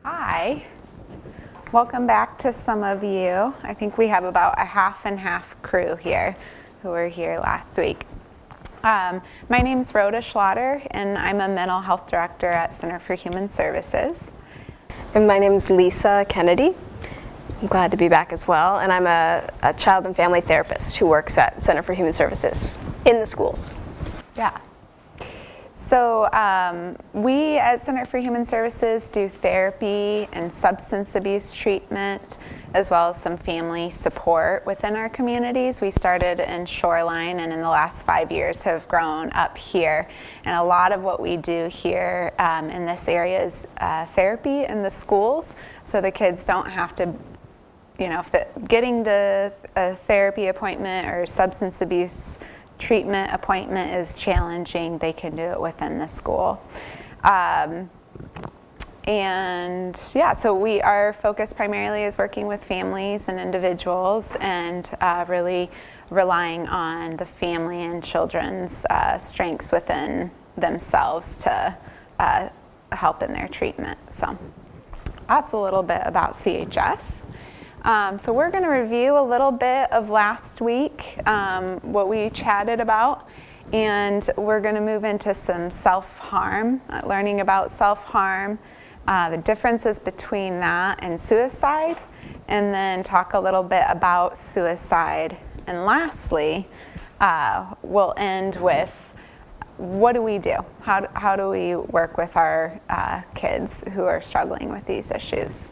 Hi, welcome back to some of you. I think we have about a half and half crew here who were here last week. My name's Rhoda Schlatter and I'm a mental health director at Center for Human Services. And my name's Lisa Kennedy. I'm glad to be back as well. And I'm a child and family therapist who works at Center for Human Services in the schools. Yeah. So we at Center for Human Services do therapy and substance abuse treatment, as well as some family support within our communities. We started in Shoreline and in the last 5 years have grown up here. And a lot of what we do here in this area is therapy in the schools, so the kids don't have to, getting to a therapy appointment or substance abuse treatment appointment is challenging. They can do it within the school. So our focus primarily is working with families and individuals and really relying on the family and children's strengths within themselves to help in their treatment. So that's a little bit about CHS. So we're going to review a little bit of last week, what we chatted about, and we're going to move into some self-harm, learning about self-harm, the differences between that and suicide, and then talk a little bit about suicide. And lastly, we'll end with what do we do? How do we work with our kids who are struggling with these issues?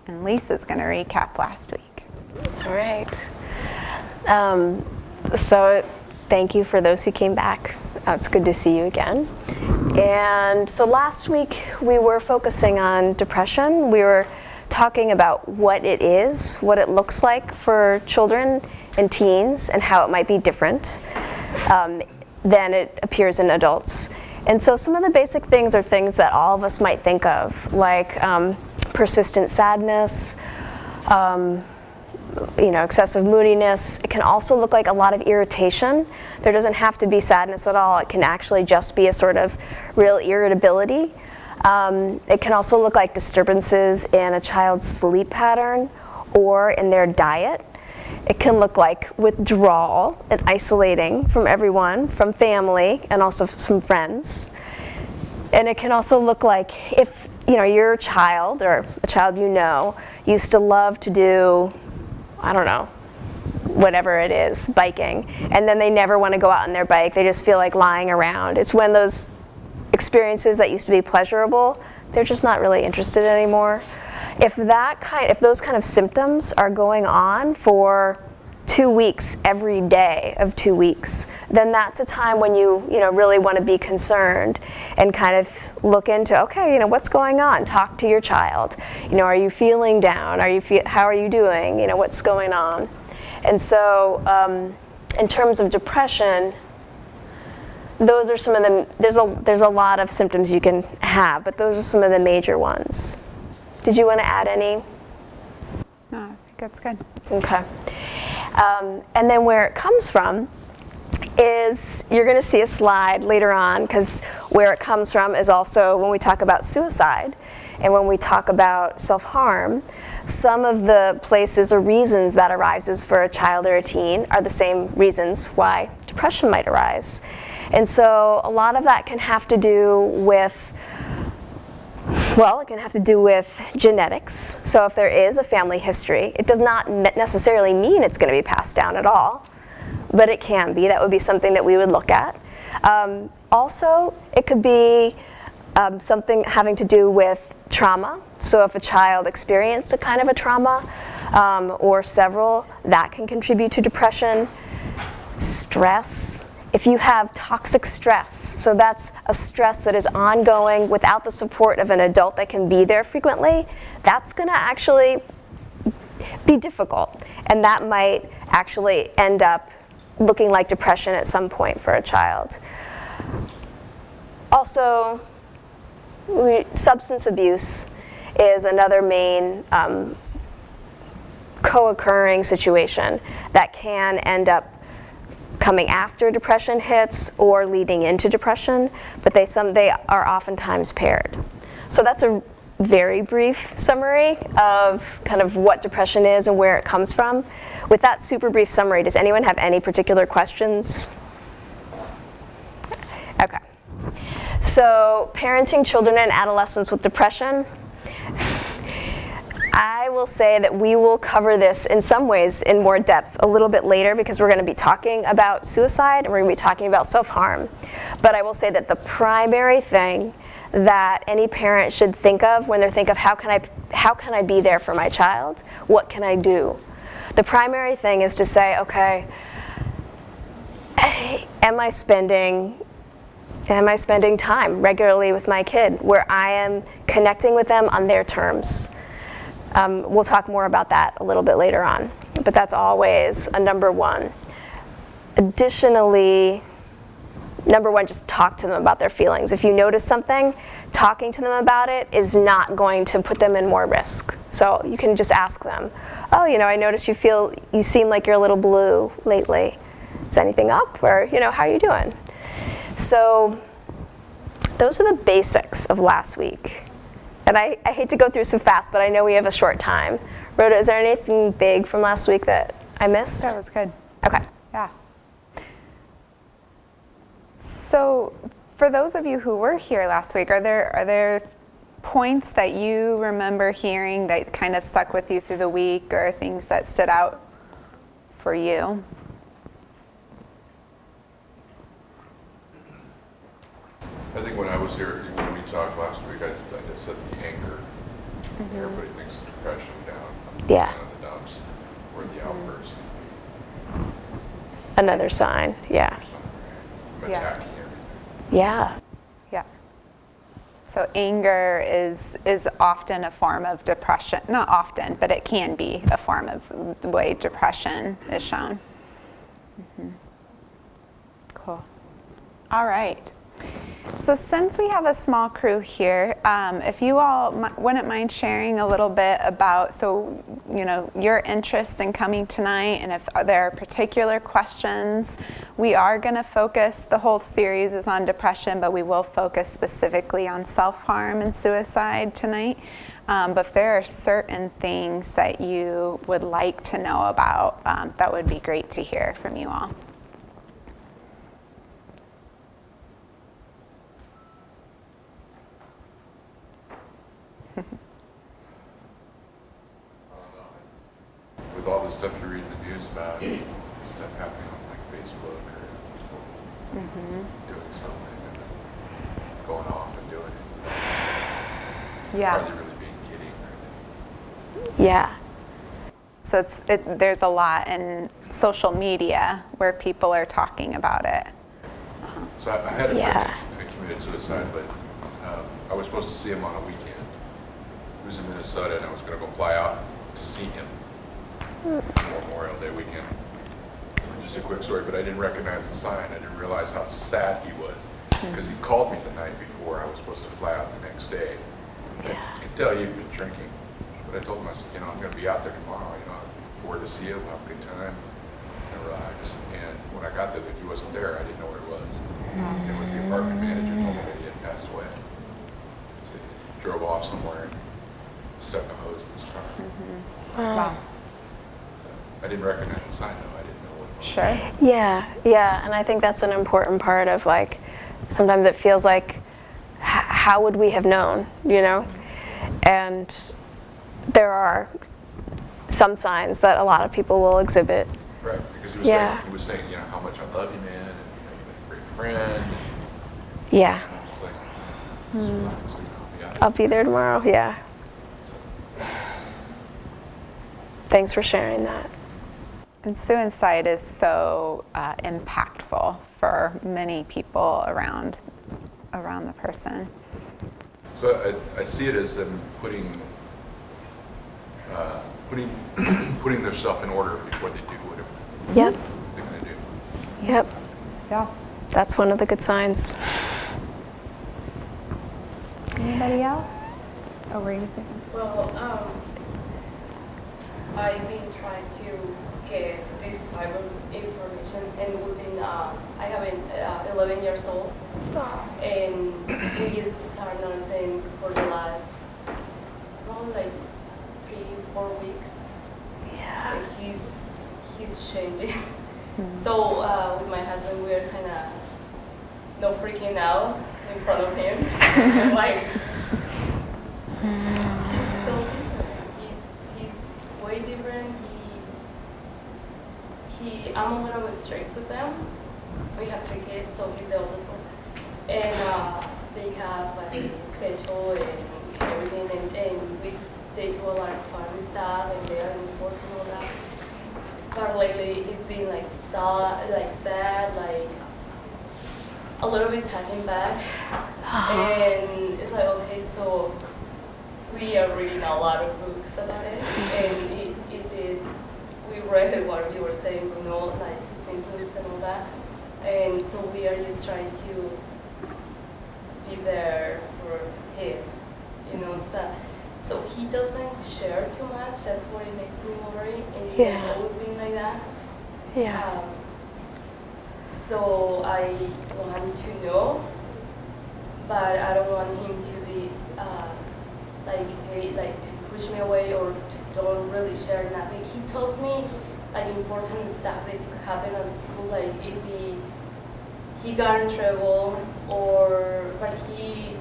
And Lisa's going to recap last week. All right. So thank you for those who came back. It's good to see you again. And so last week we were focusing on depression. We were talking about what it is, what it looks like for children and teens, and how it might be different than it appears in adults. And so some of the basic things are things that all of us might think of, like persistent sadness, excessive moodiness. It can also look like a lot of irritation. There doesn't have to be sadness at all. It can actually just be a sort of real irritability. It can also look like disturbances in a child's sleep pattern or in their diet. It can look like withdrawal and isolating from everyone, from family, and also from friends. And it can also look like if your child or a child used to love to do, whatever it is, biking, and then they never want to go out on their bike. They just feel like lying around. It's when those experiences that used to be pleasurable, they're just not really interested anymore. If those kind of symptoms are going on for 2 weeks, every day of 2 weeks, then that's a time when you really want to be concerned and kind of look into, okay, what's going on? Talk to your child. Are you feeling down? How are you doing? What's going on? And so in terms of depression, those are some of them. There's a lot of symptoms you can have, but those are some of the major ones. Did you want to add any? No, I think that's good. Okay. And then where it comes from is, you're going to see a slide later on, because where it comes from is also when we talk about suicide and when we talk about self-harm, some of the places or reasons that arises for a child or a teen are the same reasons why depression might arise. And so a lot of that can have to do with genetics. So if there is a family history, it does not necessarily mean it's going to be passed down at all, but it can be. That would be something that we would look at. Also, it could be something having to do with trauma. So if a child experienced a kind of a trauma or several, that can contribute to depression. Stress. If you have toxic stress, so that's a stress that is ongoing without the support of an adult that can be there frequently, that's going to actually be difficult. And that might actually end up looking like depression at some point for a child. Also, substance abuse is another main co-occurring situation that can end up coming after depression hits or leading into depression, but they are oftentimes paired. So that's a very brief summary of kind of what depression is and where it comes from. With that super brief summary, does anyone have any particular questions? Okay. So parenting children and adolescents with depression. I will say that we will cover this in some ways in more depth a little bit later, because we're going to be talking about suicide and we're going to be talking about self-harm. But I will say that the primary thing that any parent should think of when they think of how can I be there for my child? What can I do? The primary thing is to say, okay, am I spending time regularly with my kid where I am connecting with them on their terms? We'll talk more about that a little bit later on, but that's always a number one. Additionally, number one, just talk to them about their feelings. If you notice something, talking to them about it is not going to put them in more risk. So you can just ask them, oh, I noticed you seem like you're a little blue lately. Is anything up? Or, how are you doing? So those are the basics of last week. And I hate to go through so fast, but I know we have a short time. Rhoda, is there anything big from last week that I missed? That was good. Okay. Yeah. So for those of you who were here last week, are there points that you remember hearing that kind of stuck with you through the week, or things that stood out for you? I think when I was here, when we talked last week, I just said the anger. Everybody thinks depression down. Yeah. Down in the dumps, or the outburst. Another sign, yeah. I'm Yeah. attacking everything. Yeah. Yeah. So anger is often a form of depression. Not often, but it can be a form of the way depression is shown. Cool. All right. So since we have a small crew here, if you all wouldn't mind sharing a little bit about, your interest in coming tonight, and if there are particular questions. We are going to focus, the whole series is on depression, but we will focus specifically on self-harm and suicide tonight. But if there are certain things that you would like to know about, that would be great to hear from you all. With all the stuff you read in the news about, stuff happening on like Facebook or people doing something and then going off and doing it. Yeah. Are they really being kidding? Yeah. So there's a lot in social media where people are talking about it. So I had a friend Yeah. that committed suicide, but I was supposed to see him on a weekend. He was in Minnesota, and I was going to go fly out to see him for Memorial Day weekend. Just a quick story, but I didn't recognize the sign. I didn't realize how sad he was, because he called me the night before I was supposed to fly out the next day. I could tell you've been drinking, but I told him, I said, I'm going to be out there tomorrow. I look forward to see you. We'll have a good time and relax. And when I got there, he wasn't there. I didn't know where he was. It was the apartment manager told me that he had passed away. So he drove off somewhere and stuck a hose in his car. Wow. So I didn't recognize the sign, though. I didn't know what it was. Sure. Yeah, and I think that's an important part of, like, sometimes it feels like, how would we have known, And there are some signs that a lot of people will exhibit. Right, because he was saying, how much I love you, man, and you've been a great friend. Yeah. And I was like, just relax, yeah. I'll be there tomorrow, yeah. So, Thanks for sharing that. And suicide is so impactful for many people around the person. So I see it as them putting themselves in order before they do whatever Yep, they're going to do. yep. Yeah. That's one of the good signs. Anybody else? Oh, were you saying? Well, I've been trying to get this type of information, and within I have a 11 years old, and he is started nursing for the last probably like 3-4 weeks. Yeah. Like he's changing. So with my husband, we're kind of no freaking out in front of him. Like he's so different. He's way different. I'm a little bit strict with them. We have 3 kids, so he's the oldest one, and they have like a schedule and everything, and they do a lot of fun stuff, and they are in sports and all that. But lately, he's been like sad, like a little bit taken back, and it's like, okay, so we are reading a lot of books about it, and we read what you were saying, like symptoms and all that, and so we are just trying to be there for him, so he doesn't share too much. That's what it makes me worry, and he has always been like that. Yeah. So I want to know, but I don't want him to be like to push me away or to don't really share nothing. He tells me like important stuff that happen at school, like if he got in trouble but he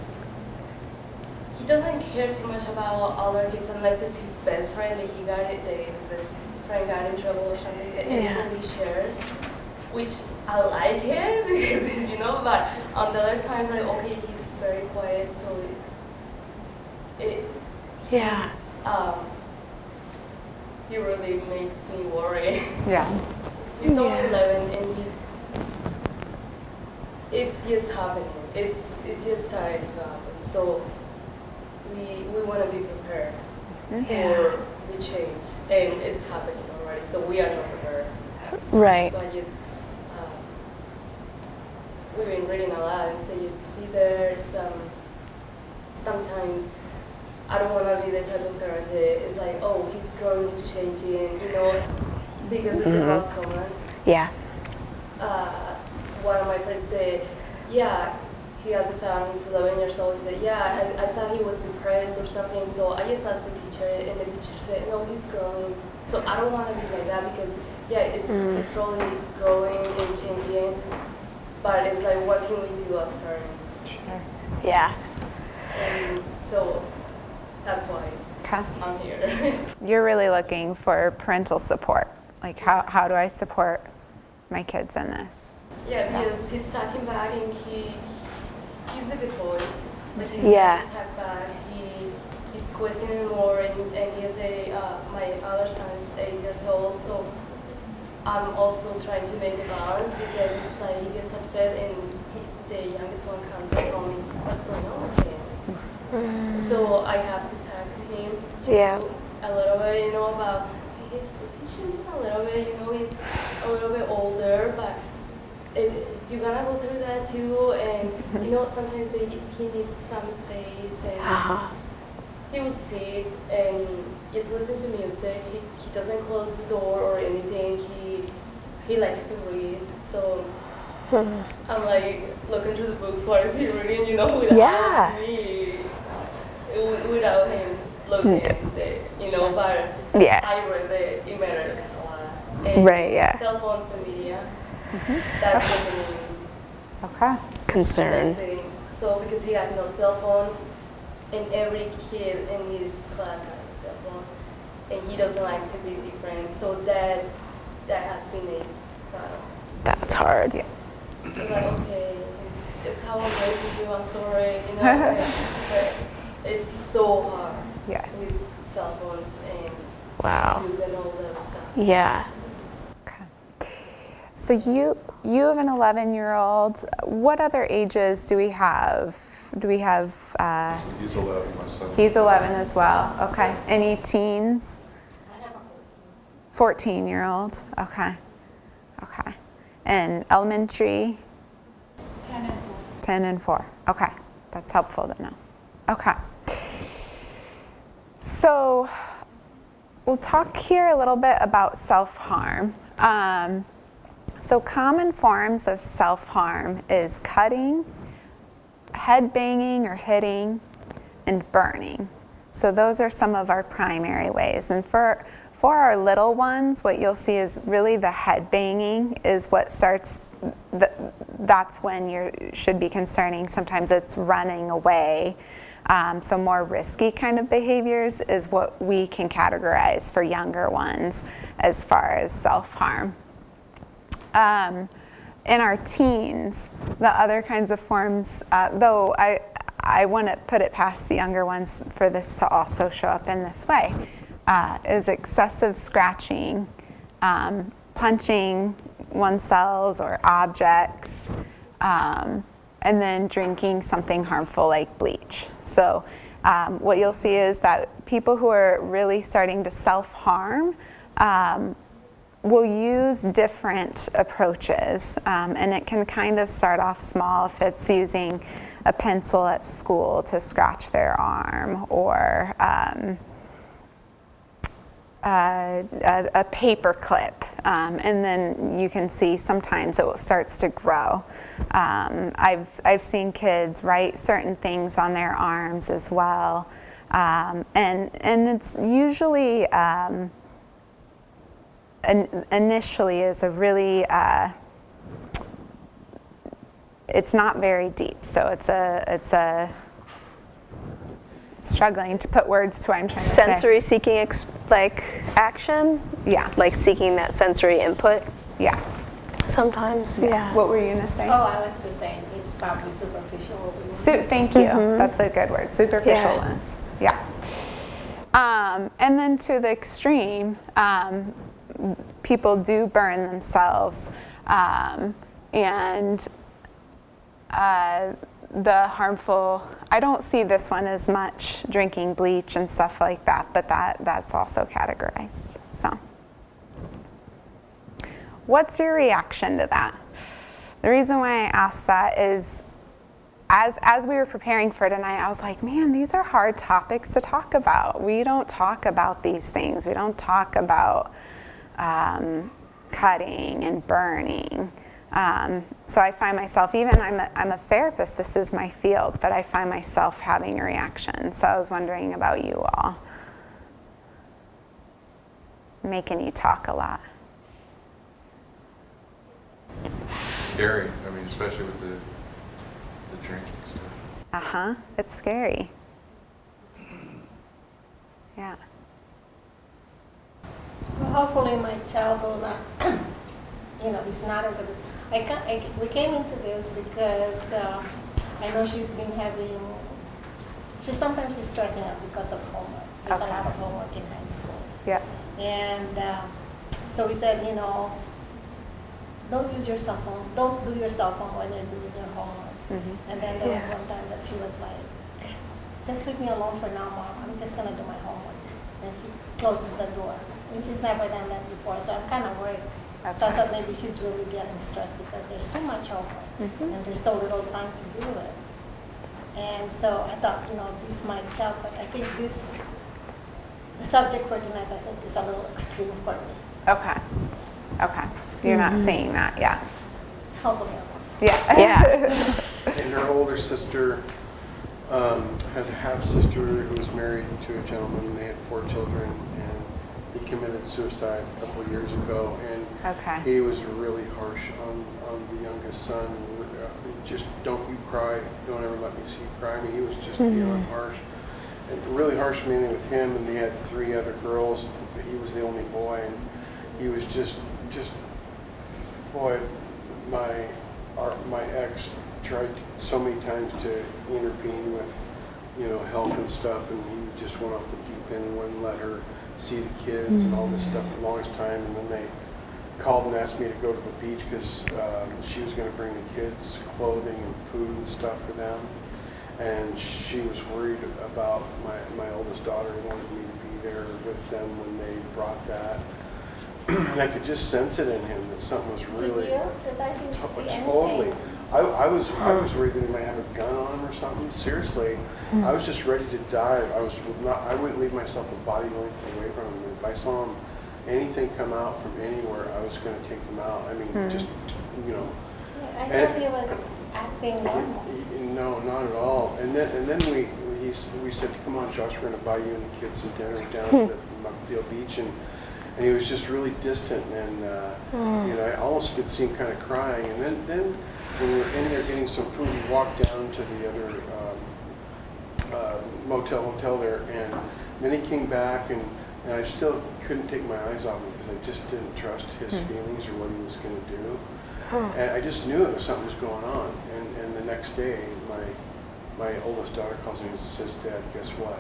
doesn't care too much about other kids unless it's his best friend that his best friend got in trouble or something. That is when he shares, which I like it because but on the other side it's like, okay, he's very quiet, so he really makes me worry. Yeah. He's only 11 and it's just happening. It just started to happen. So we want to be prepared for the change, and it's happening already. So we are not prepared. Right. So we've been reading a lot, and so just be there. Sometimes I don't want to be the type of parent that is like, oh, he's growing, he's changing, because it's the most common. Yeah. One of my friends said, yeah, he has a son, he's 11 years old. He said, yeah, I thought he was depressed or something. So I just asked the teacher, and the teacher said, no, he's growing. So I don't want to be like that because, it's probably growing and changing. But it's like, what can we do as parents? Sure. Yeah. And so that's why I'm here. You're really looking for parental support. Like, how do I support my kids in this? Yeah, he's talking back, and he's a good boy. But he's talking back. He's questioning more, and he has my other son is 8 years old, so I'm also trying to make a balance because it's like he gets upset, and the youngest one comes and tells me what's going on with him. So I have to talk to him a little bit, about he's changing a little bit, he's a little bit older, but you're gonna go through that too, and sometimes he needs some space, and he will sit and just listen to music. He doesn't close the door or anything. He likes to read, so I'm like looking through the books. What is he reading? Without me, without him looking at it, But I read it matters a lot. And cell phones and media. That's the main concern. thing. So because he has no cell phone, and every kid in his class has a cell phone, and he doesn't like to be different. So that has been a problem. That's hard. Yeah. It's like, okay, it's how I'm raising you. I'm sorry, but it's so hard. Yes. With cell phones and Wow. and all that stuff. Yeah. Okay. So you have an 11-year-old. What other ages do we have? Do we have? He's 11, my son. He's 11 as well. Okay. Any teens? 14-year-old. Okay. Okay. And elementary? 10 and 4. Okay. That's helpful to know. Okay. So we'll talk here a little bit about self-harm. So common forms of self-harm is cutting, head banging or hitting, and burning. So those are some of our primary ways. And for our little ones, what you'll see is really the head banging is what starts, that's when you should be concerning. Sometimes it's running away. So more risky kind of behaviors is what we can categorize for younger ones as far as self-harm. In our teens, the other kinds of forms, though I wouldn't put it past the younger ones for this to also show up in this way, is excessive scratching, punching oneself or objects, and then drinking something harmful like bleach. So what you'll see is that people who are really starting to self-harm will use different approaches, and it can kind of start off small if it's using a pencil at school to scratch their arm, or a paper clip, and then you can see sometimes it starts to grow. I've seen kids write certain things on their arms as well, and it's usually initially is a really it's not very deep, so it's a struggling to put words to what I'm trying to say. Sensory seeking like action? Yeah. Like seeking that sensory input? Yeah. Sometimes, yeah. What were you gonna say? Oh, I was just saying it's probably superficial. Thank you. That's a good word. Superficial Yeah. ones. Yeah. And then to the extreme, people do burn themselves, and the harmful, I don't see this one as much, drinking bleach and stuff like that, but that's also categorized. So what's your reaction to that? The reason why I asked that is as we were preparing for tonight, I was like, man, these are hard topics to talk about. We don't talk about these things. We don't talk about cutting and burning. So I find myself, even I'm a therapist, this is my field, but I find myself having a reaction. So I was wondering about you all. Making you talk a lot. Scary, I mean, especially with the drinking stuff. Uh-huh, it's scary. Yeah. Well, hopefully my child will not, is not into this. We came into this because I know sometimes she's stressing out because of homework. There's a lot of homework in high school. Yeah. And so we said, don't use your cell phone. Don't do your cell phone when you're doing your homework. Mm-hmm. And then there was one time that she was like, just leave me alone for now, Mom. I'm just going to do my homework. And she closes the door. And she's never done that before, so I'm kind of worried. So I thought maybe she's really getting stressed because there's too much homework and there's so little time to do it. And so I thought, this might help, but I think the subject for tonight, I think, is a little extreme for me. Okay. You're not seeing that, yeah. Hopefully I won't. Yeah. Yeah. And her older sister has a half-sister who was married to a gentleman, and they had 4 children, and he committed suicide a couple of years ago, and he was really harsh on the youngest son. Just, don't you cry, don't ever let me see you cry. I mean, he was just beyond harsh. And really harsh mainly with him, and they had 3 other girls, but he was the only boy, and he was just boy, my ex tried so many times to intervene with, help and stuff, and he just went off the deep end and wouldn't let her see the kids and all this stuff for the longest time. And then they called and asked me to go to the beach because she was going to bring the kids clothing and food and stuff for them. And she was worried about my oldest daughter, wanted me to be there with them when they brought that. And I could just sense it in him that something was really Did you? Because I didn't see anything. totally. I was worried that he might have a gun on him or something. Seriously, I was just ready to die. I wouldn't leave myself a body length away from him. If I saw him anything come out from anywhere, I was gonna take them out. I mean, just, you know. I And- thought he was acting normal. No, not at all. And then we said, come on, Josh, we're gonna buy you and the kids some dinner down at Muckfield Beach, and he was just really distant, and you know, I almost could see him kind of crying. And then when we were in there getting some food, we walked down to the other hotel there, and then he came back, and I still couldn't take my eyes off him because I just didn't trust his feelings or what he was going to do. And I just knew it was something was going on. And the next day, my oldest daughter calls me and says, Dad, guess what?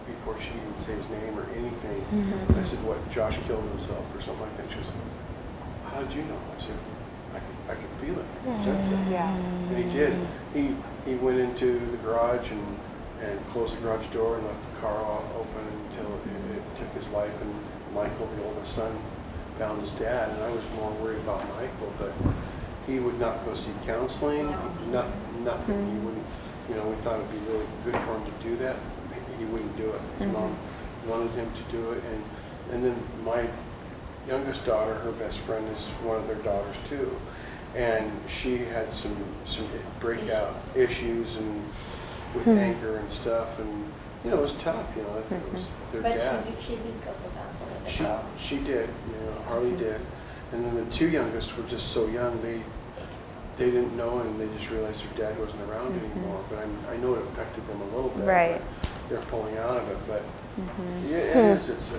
Before she even say his name or anything, I said, what, Josh killed himself or something like that. She was, how did you know? I said, I could feel it, I could sense it. Yeah. And he did. He went into the garage and closed the garage door and left the car open until it took his life. And Michael, the oldest son, found his dad. And I was more worried about Michael, but he would not go see counseling, nothing. He wouldn't, you know, we thought it'd be really good for him to do that. He wouldn't do it. His mom wanted him to do it. And then my youngest daughter, her best friend is one of their daughters too. And she had some breakout issues and with anger and stuff, and you know, it was tough, you know, it was their But dad. she did go to counseling. the girl. She did, you know, Harley did. And then the two youngest were just so young, they didn't know, and they just realized their dad wasn't around anymore. But I know it affected them a little bit. Right. But they're pulling out of it, but yeah, it is. It's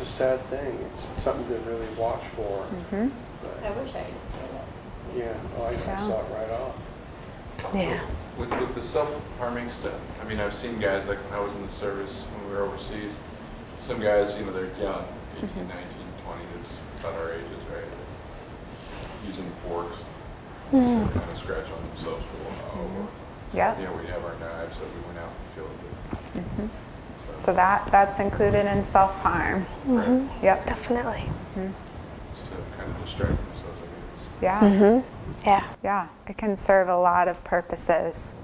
a sad thing. It's something to really watch for. I wish I had seen it. Yeah, oh, I saw it right off. Yeah. With the self-harming stuff, I mean, I've seen guys, like when I was in the service, when we were overseas, some guys, you know, they're young, 18, 19, 20, that's about our ages, right? Using forks, kind of scratch on themselves for a while. Or, Yeah. you know, we have our knives that we went out and killed. So that's included in self-harm. Yep. Definitely. Just to kind of distract themselves, I guess. Yeah. Yeah. Yeah, it can serve a lot of purposes.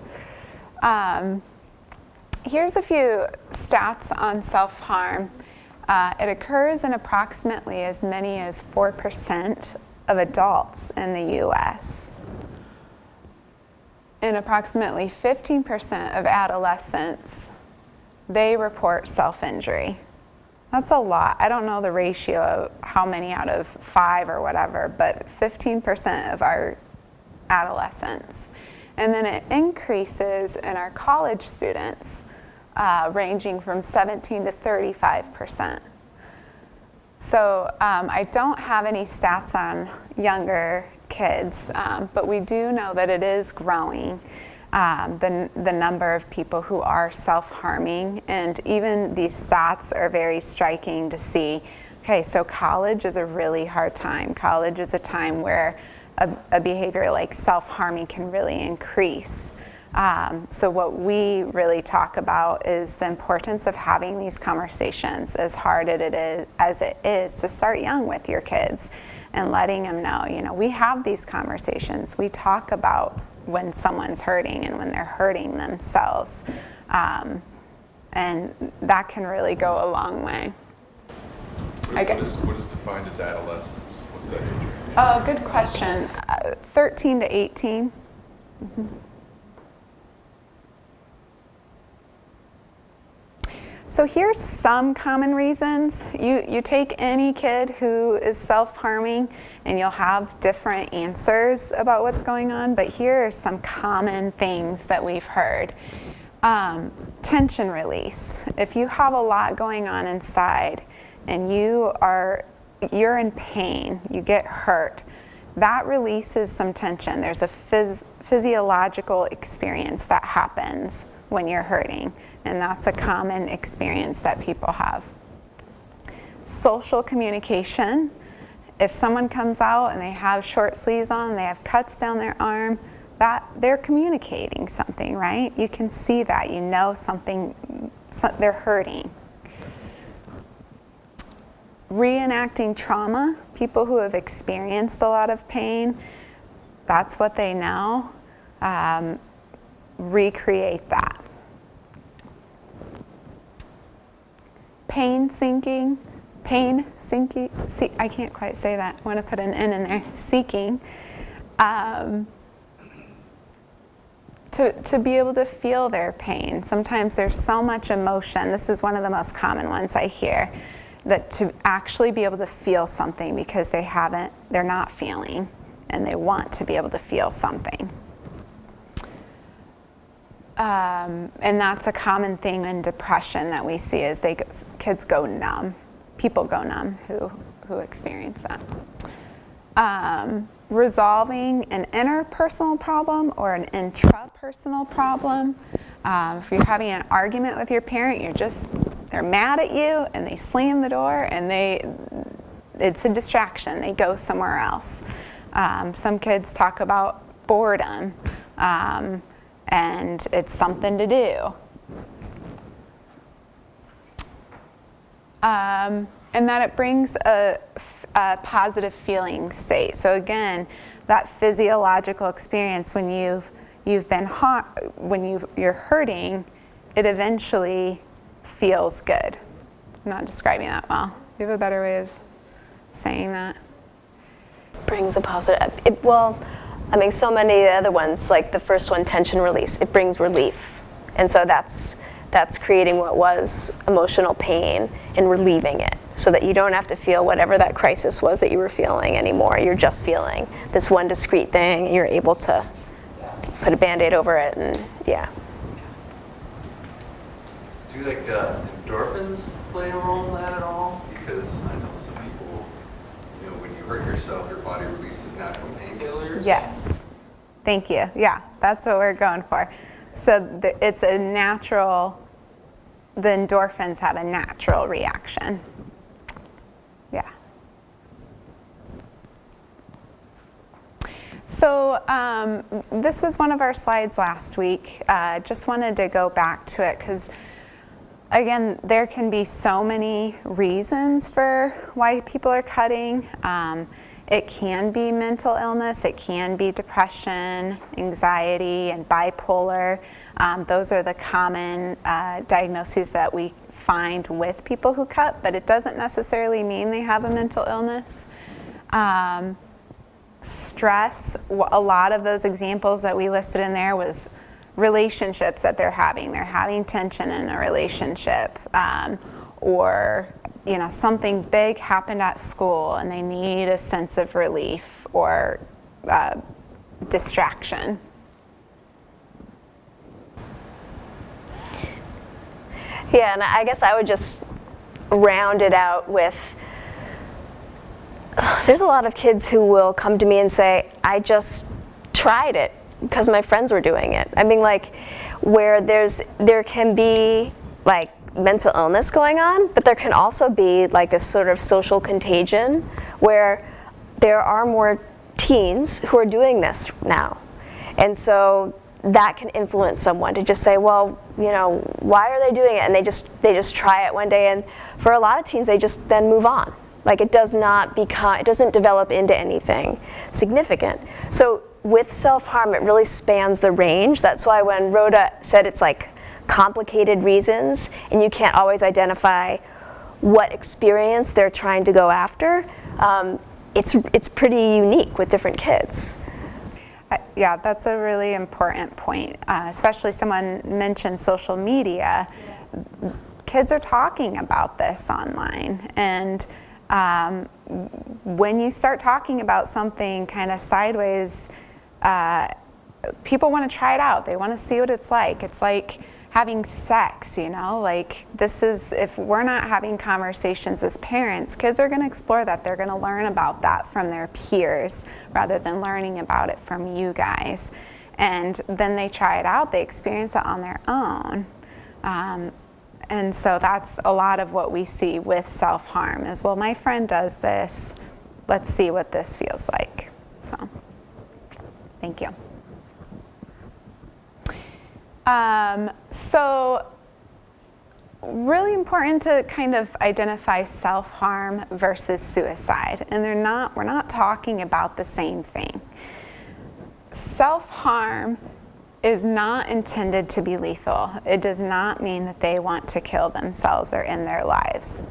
Here's a few stats on self-harm. It occurs in approximately as many as 4% of adults in the U.S. In approximately 15% of adolescents, they report self-injury. That's a lot. I don't know the ratio of how many out of 5 or whatever, but 15% of our adolescents. And then it increases in our college students, ranging from 17 to 35%. So I don't have any stats on younger kids, but we do know that it is growing, the number of people who are self-harming, and even these stats are very striking to see. Okay, so college is a really hard time. College is a time where a behavior like self-harming can really increase. So what we really talk about is the importance of having these conversations, as hard as it is to start young with your kids and letting them know, you know, we have these conversations. We talk about when someone's hurting and when they're hurting themselves. And that can really go a long way. What is defined as adolescence? What's that age range? Oh, good question. 13 to 18. So here's some common reasons. You take any kid who is self-harming and you'll have different answers about what's going on, but here are some common things that we've heard. Tension release. If you have a lot going on inside and you're in pain, you get hurt, that releases some tension. There's a physiological experience that happens when you're hurting, and that's a common experience that people have. Social communication. If someone comes out and they have short sleeves on, they have cuts down their arm, that they're communicating something, right? You can see that, you know something, they're hurting. Reenacting trauma, people who have experienced a lot of pain, that's what they know. Recreate that. Pain sinking. pain, sinking, I can't quite say that. I want to put an N in there, seeking. To be able to feel their pain. Sometimes there's so much emotion. This is one of the most common ones I hear, that to actually be able to feel something because they're not feeling, and they want to be able to feel something. And that's a common thing in depression that we see is kids go numb. People go numb who experience that. Resolving an interpersonal problem or an intrapersonal problem. If you're having an argument with your parent, they're mad at you and they slam the door and it's a distraction. They go somewhere else. Some kids talk about boredom, and it's something to do. And that it brings a positive feeling state. So again, that physiological experience when you've been you're hurting, it eventually feels good. I'm not describing that well. Do you have a better way of saying that? Brings a positive. So many of the other ones, like the first one, tension release, it brings relief, and so that's creating what was emotional pain and relieving it, so that you don't have to feel whatever that crisis was that you were feeling anymore. You're just feeling this one discrete thing, and you're able to put a Band-Aid over it, and yeah. Do the endorphins play a role in that at all? Because I know some people, when you hurt yourself, your body releases natural painkillers. Yes. Thank you. Yeah, that's what we're going for. So it's a natural, the endorphins have a natural reaction. Yeah. So this was one of our slides last week. Just wanted to go back to it because, again, there can be so many reasons for why people are cutting. It can be mental illness, it can be depression, anxiety, and bipolar. Those are the common diagnoses that we find with people who cut, but it doesn't necessarily mean they have a mental illness. Stress, a lot of those examples that we listed in there was relationships that they're having. They're having tension in a relationship, or something big happened at school and they need a sense of relief or distraction. Yeah, and I guess I would just round it out with, there's a lot of kids who will come to me and say, I just tried it because my friends were doing it. I mean, where there can be mental illness going on, but there can also be this sort of social contagion where there are more teens who are doing this now. And so that can influence someone to just say, well, why are they doing it? And they just try it one day, and for a lot of teens, they just then move on. It doesn't develop into anything significant. So with self-harm, it really spans the range. That's why when Rhoda said it's complicated reasons, and you can't always identify what experience they're trying to go after, it's pretty unique with different kids. Yeah, that's a really important point, especially someone mentioned social media. Kids are talking about this online, and when you start talking about something kind of sideways, people want to try it out. They want to see what it's like. It's like having sex, this is, if we're not having conversations as parents, kids are going to explore that. They're going to learn about that from their peers rather than learning about it from you guys. And then they try it out, they experience it on their own. And so that's a lot of what we see with self-harm is, well, my friend does this, let's see what this feels like. So, thank you. So really important to kind of identify self-harm versus suicide, and we're not talking about the same thing. Self-harm is not intended to be lethal. It does not mean that they want to kill themselves or end their lives.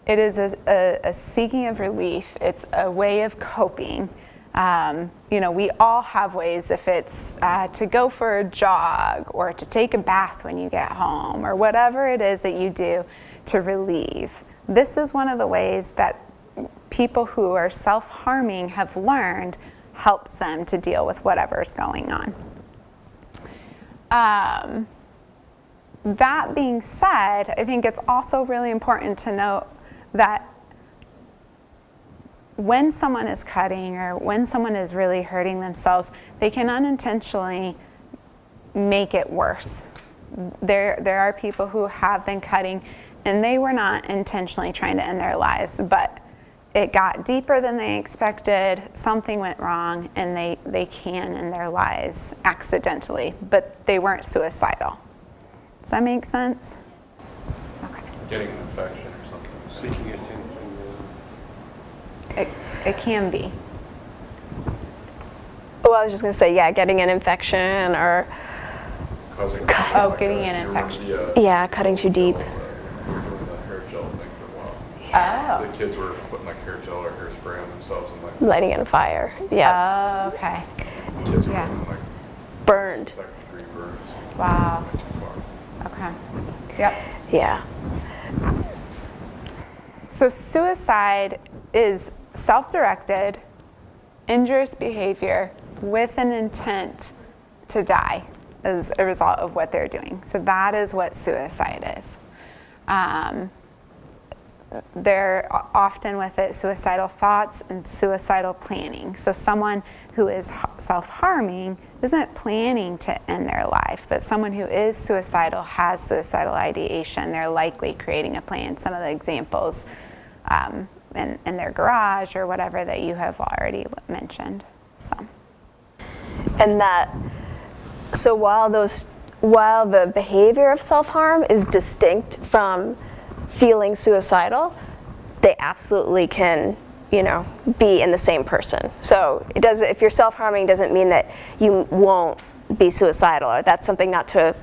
it is a seeking of relief. It's a way of coping. You know, we all have ways, if it's to go for a jog or to take a bath when you get home or whatever it is that you do to relieve. This is one of the ways that people who are self-harming have learned helps them to deal with whatever's going on. That being said, I think it's also really important to note that when someone is cutting or when someone is really hurting themselves, they can unintentionally make it worse. There are people who have been cutting and they were not intentionally trying to end their lives, but it got deeper than they expected, something went wrong, and they can end their lives accidentally, but they weren't suicidal. Does that make sense? Okay. Getting an infection or something. Seeking attention. It can be. Well, I was just going to say, yeah, getting an infection or, Causing getting an infection. yeah, cutting too deep. We were doing the hair gel thing for a while. Oh. The kids were putting like hair gel or hairspray on themselves and like Lighting it on fire. Yeah. Oh, okay. kids were Yeah. getting like Burned. second-degree burns. Wow. Not too far. Okay. Yep. Yeah. So suicide is self-directed, injurious behavior with an intent to die as a result of what they're doing. So that is what suicide is. They're often with it suicidal thoughts and suicidal planning. So someone who is self-harming isn't planning to end their life, but someone who is suicidal has suicidal ideation. They're likely creating a plan. Some of the examples in their garage or whatever that you have already mentioned. So. And so while the behavior of self-harm is distinct from feeling suicidal, they absolutely can, be in the same person. So if you're self-harming, doesn't mean that you won't be suicidal, or that's something not to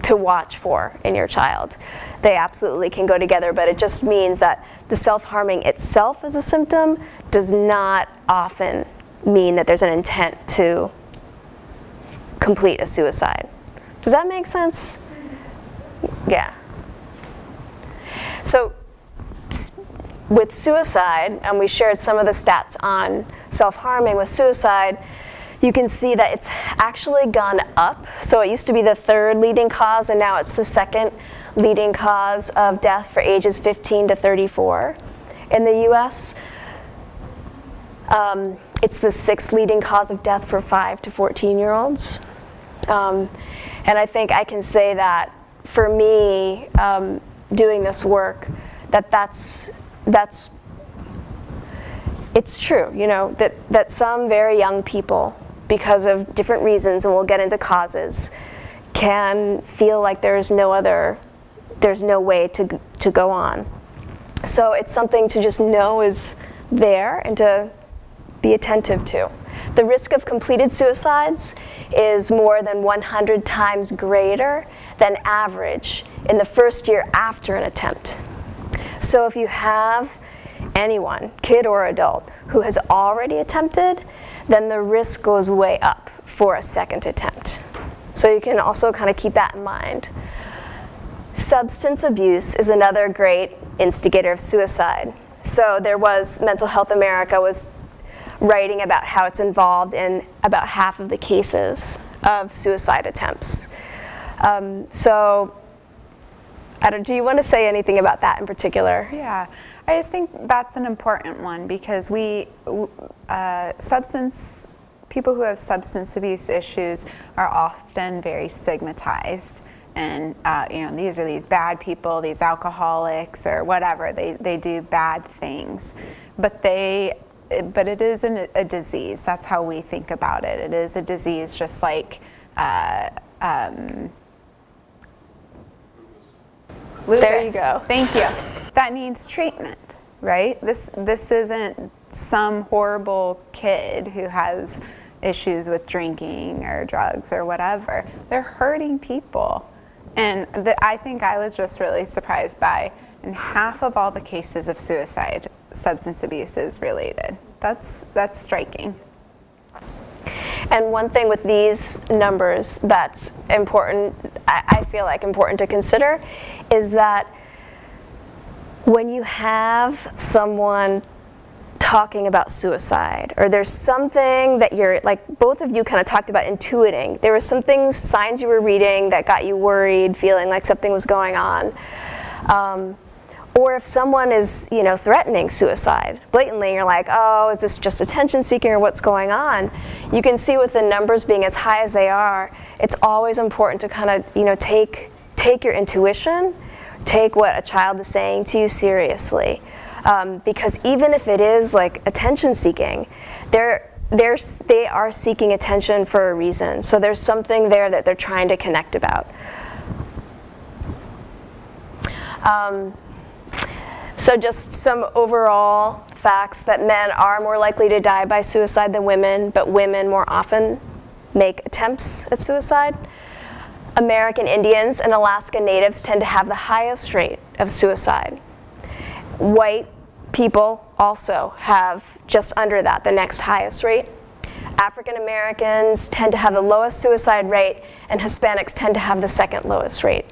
watch for in your child. They absolutely can go together, but it just means that the self-harming itself as a symptom does not often mean that there's an intent to complete a suicide. Does that make sense? Yeah. So with suicide, and we shared some of the stats on self-harming with suicide, you can see that it's actually gone up. So it used to be the third leading cause, and now it's the second leading cause of death for ages 15 to 34 in the US. It's the sixth leading cause of death for 5 to 14-year-olds. And I think I can say that for me, doing this work, that's it's true, that some very young people, because of different reasons, and we'll get into causes, can feel like there's no way to go on. So it's something to just know is there and to be attentive to. The risk of completed suicides is more than 100 times greater than average in the first year after an attempt. So if you have anyone, kid or adult, who has already attempted, then the risk goes way up for a second attempt. So you can also kind of keep that in mind. Substance abuse is another great instigator of suicide. So Mental Health America was writing about how it's involved in about half of the cases of suicide attempts. Do you want to say anything about that in particular? Yeah, I just think that's an important one because people who have substance abuse issues are often very stigmatized. And these are these bad people, these alcoholics or whatever, they do bad things. But it is a disease. That's how we think about it. It is a disease just like lupus. There you go. Thank you. That needs treatment, right? This isn't some horrible kid who has issues with drinking or drugs or whatever. They're hurting people. And I think I was just really surprised by and half of all the cases of suicide, substance abuse is related. That's striking. And one thing with these numbers that's important, I feel like important to consider, is that when you have someone talking about suicide, or there's something that you're, like both of you kind of talked about intuiting, there were some things, signs you were reading that got you worried, feeling like something was going on. Or if someone is, threatening suicide blatantly, you're like, oh, is this just attention seeking or what's going on? You can see with the numbers being as high as they are, it's always important to kind of, take your intuition, take what a child is saying to you seriously. Because even if it is like attention seeking, they are seeking attention for a reason. So there's something there that they're trying to connect about. So just some overall facts that men are more likely to die by suicide than women, but women more often make attempts at suicide. American Indians and Alaska Natives tend to have the highest rate of suicide. White people also have just under that, the next highest rate. African Americans tend to have the lowest suicide rate, and Hispanics tend to have the second lowest rate.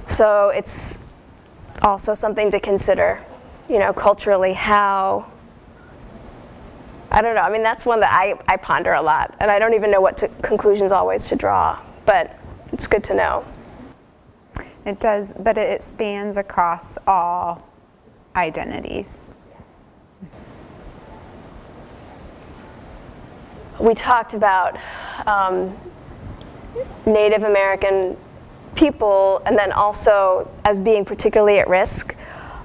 So it's also something to consider, culturally, how, I don't know, I mean, that's one that I ponder a lot, and I don't even know what conclusions always to draw, but it's good to know. It does, but it spans across all identities. We talked about Native American people, and then also as being particularly at risk.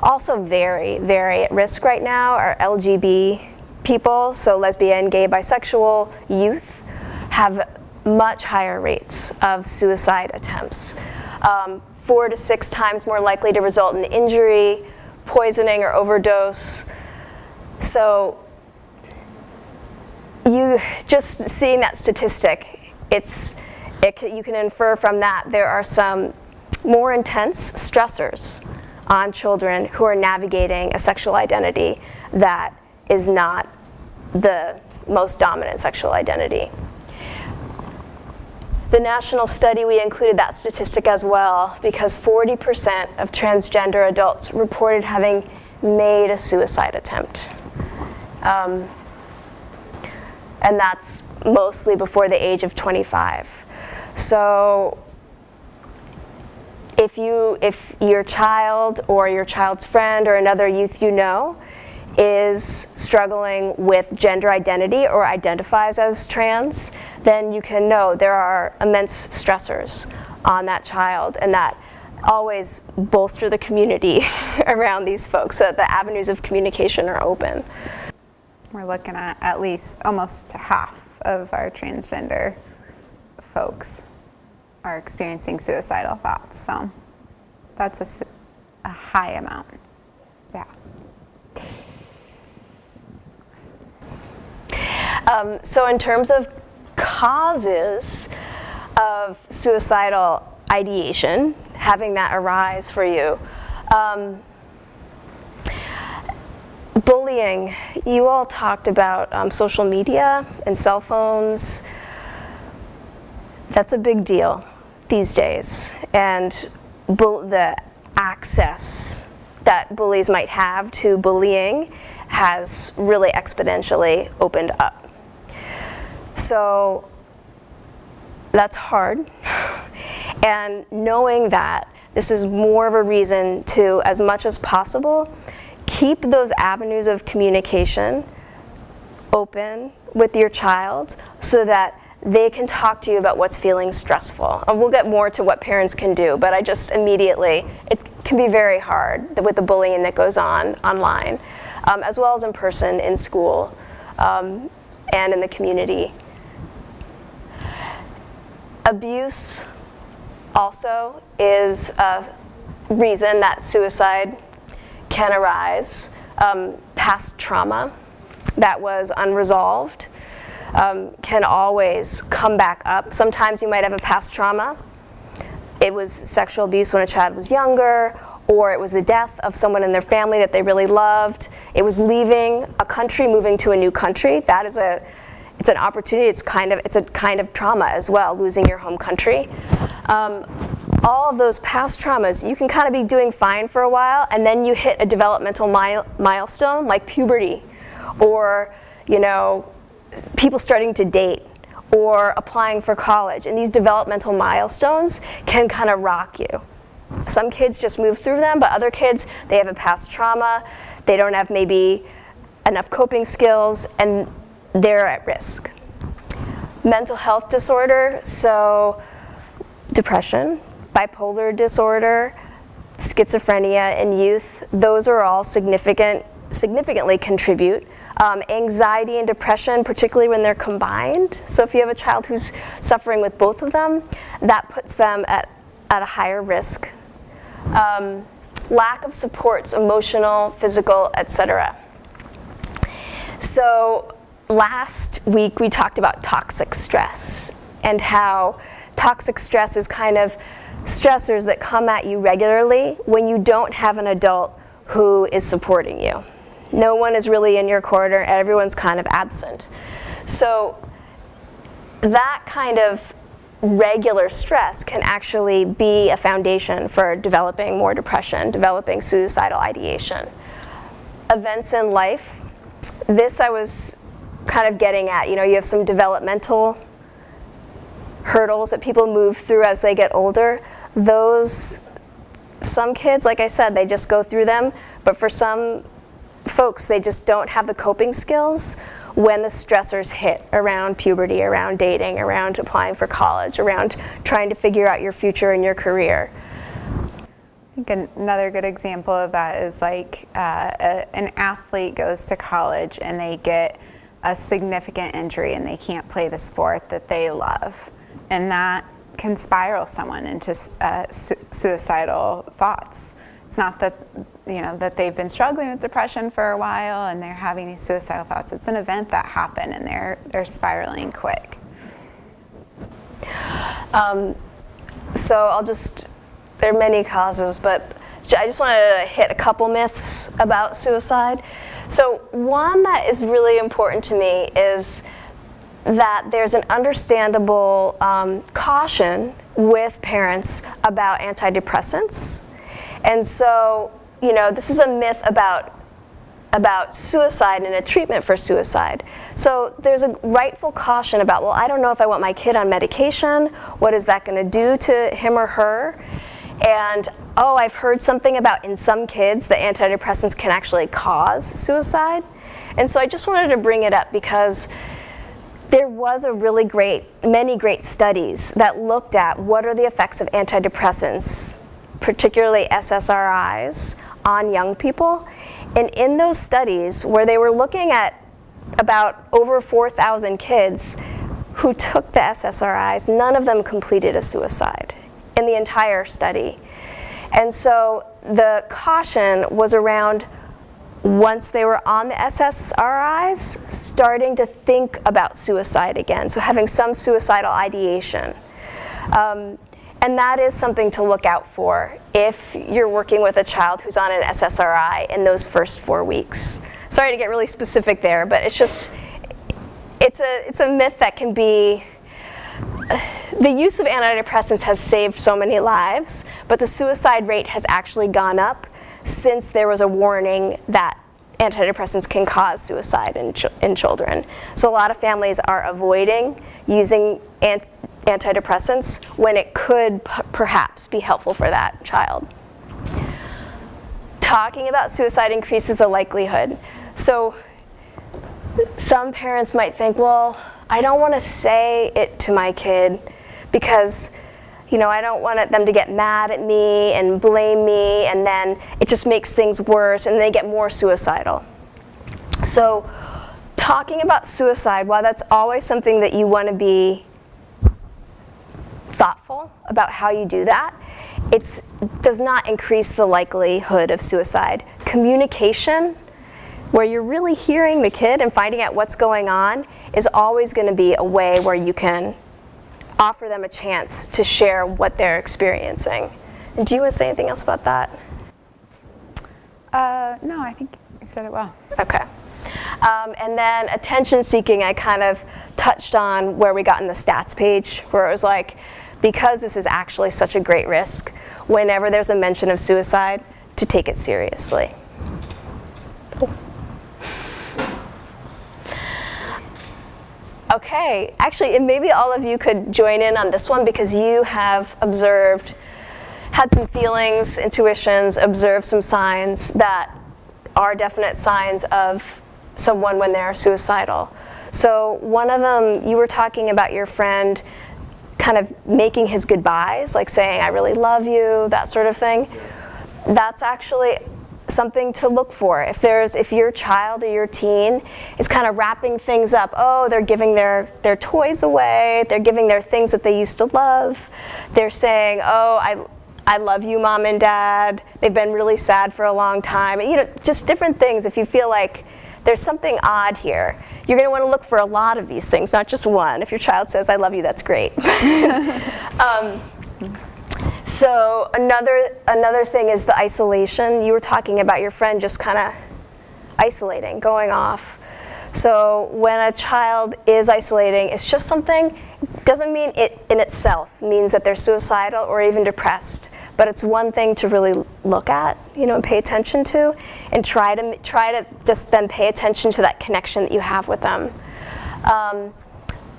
Also very, very at risk right now are LGBT people, so lesbian, gay, bisexual youth have much higher rates of suicide attempts. 4 to 6 times more likely to result in injury, poisoning, or overdose. So you just seeing that statistic, you can infer from that there are some more intense stressors on children who are navigating a sexual identity that is not the most dominant sexual identity. The national study, we included that statistic as well because 40% of transgender adults reported having made a suicide attempt. And that's mostly before the age of 25. So if your child or your child's friend or another youth is struggling with gender identity or identifies as trans, then you can know there are immense stressors on that child, and that always bolster the community around these folks so that the avenues of communication are open. We're looking at least almost half of our transgender folks are experiencing suicidal thoughts, so that's a high amount. Yeah. So in terms of causes of suicidal ideation, having that arise for you, bullying, you all talked about social media and cell phones. That's a big deal these days, and the access that bullies might have to bullying has really exponentially opened up. So that's hard, and knowing that, this is more of a reason to, as much as possible, keep those avenues of communication open with your child so that they can talk to you about what's feeling stressful. And we'll get more to what parents can do, but I just immediately, it can be very hard with the bullying that goes on online, as well as in person, in school, and in the community. Abuse also is a reason that suicide can arise. Past trauma that was unresolved can always come back up. Sometimes you might have a past trauma, it was sexual abuse when a child was younger, or it was the death of someone in their family that they really loved. It was leaving a country, moving to a new country. That is it's an opportunity. It's a kind of trauma as well, losing your home country. All of those past traumas, you can kind of be doing fine for a while, and then you hit a developmental milestone like puberty, or people starting to date, or applying for college. And these developmental milestones can kind of rock you. Some kids just move through them, but other kids, they have a past trauma, they don't have maybe enough coping skills, and they're at risk. Mental health disorder, so depression, bipolar disorder, schizophrenia in youth, those are all significantly contribute. Anxiety and depression, particularly when they're combined. So if you have a child who's suffering with both of them, that puts them at a higher risk. Lack of supports, emotional, physical, etc. So last week we talked about toxic stress and how toxic stress is kind of stressors that come at you regularly when you don't have an adult who is supporting you. No one is really in your corner, everyone's kind of absent. So that kind of regular stress can actually be a foundation for developing more depression, developing suicidal ideation. Events in life, this I was kind of getting at, you have some developmental hurdles that people move through as they get older. Some kids, like I said, they just go through them, but for some folks, they just don't have the coping skills when the stressors hit around puberty, around dating, around applying for college, around trying to figure out your future and your career. I think another good example of that is like an athlete goes to college and they get a significant injury and they can't play the sport that they love. And that can spiral someone into suicidal thoughts. It's not that that they've been struggling with depression for a while and they're having these suicidal thoughts. It's an event that happened and they're spiraling quick. So there are many causes, but I just wanted to hit a couple myths about suicide. So one that is really important to me is that there's an understandable caution with parents about antidepressants. And so, this is a myth about suicide and a treatment for suicide. So there's a rightful caution about, well, I don't know if I want my kid on medication. What is that going to do to him or her? And, I've heard something about in some kids that antidepressants can actually cause suicide. And so I just wanted to bring it up because there was many great studies that looked at what are the effects of antidepressants, particularly SSRIs, on young people. And in those studies where they were looking at about over 4,000 kids who took the SSRIs, none of them completed a suicide in the entire study. And so the caution was around, once they were on the SSRIs, starting to think about suicide again, so having some suicidal ideation. And that is something to look out for if you're working with a child who's on an SSRI in those first 4 weeks. Sorry to get really specific there, but it's a myth that can be. The use of antidepressants has saved so many lives, but the suicide rate has actually gone up since there was a warning that antidepressants can cause suicide in children. So a lot of families are avoiding using antidepressants when it could perhaps be helpful for that child. Talking about suicide increases the likelihood. So some parents might think, well, I don't want to say it to my kid because I don't want them to get mad at me and blame me, and then it just makes things worse and they get more suicidal. So talking about suicide, while that's always something that you want to be thoughtful about how you do that, it does not increase the likelihood of suicide. Communication, where you're really hearing the kid and finding out what's going on, is always going to be a way where you can offer them a chance to share what they're experiencing. And do you want to say anything else about that? No, I think you said it well. Okay. And then attention seeking, I kind of touched on where we got in the stats page, where it was like, because this is actually such a great risk, whenever there's a mention of suicide, to take it seriously. Okay, actually, and maybe all of you could join in on this one because you have observed, had some feelings, intuitions, observed some signs that are definite signs of someone when they're suicidal. So one of them, you were talking about your friend kind of making his goodbyes, like saying, I really love you, that sort of thing. That's actually something to look for. If your child or your teen is kind of wrapping things up, oh, they're giving their toys away, they're giving their things that they used to love, they're saying, oh, I love you, Mom and Dad, they've been really sad for a long time, just different things. If you feel like there's something odd here, you're going to want to look for a lot of these things, not just one. If your child says, I love you, that's great. So another thing is the isolation. You were talking about your friend just kind of isolating, going off. So when a child is isolating, it's just something, doesn't mean it in itself means that they're suicidal or even depressed, but it's one thing to really look at, and pay attention to, and try to just then pay attention to that connection that you have with them.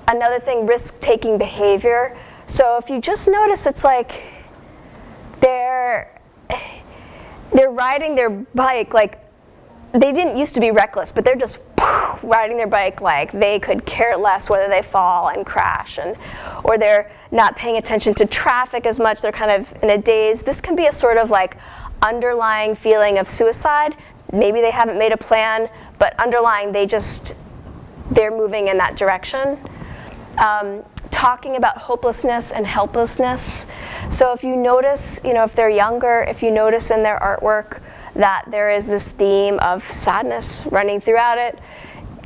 Another thing, risk-taking behavior. So if you just notice, it's like they're riding their bike like they didn't used to be reckless, but they're just riding their bike like they could care less whether they fall and crash, or they're not paying attention to traffic as much, they're kind of in a daze. This can be a sort of like underlying feeling of suicide. Maybe they haven't made a plan, but underlying they're moving in that direction. Talking about hopelessness and helplessness. So if you notice, if they're younger, if you notice in their artwork that there is this theme of sadness running throughout it.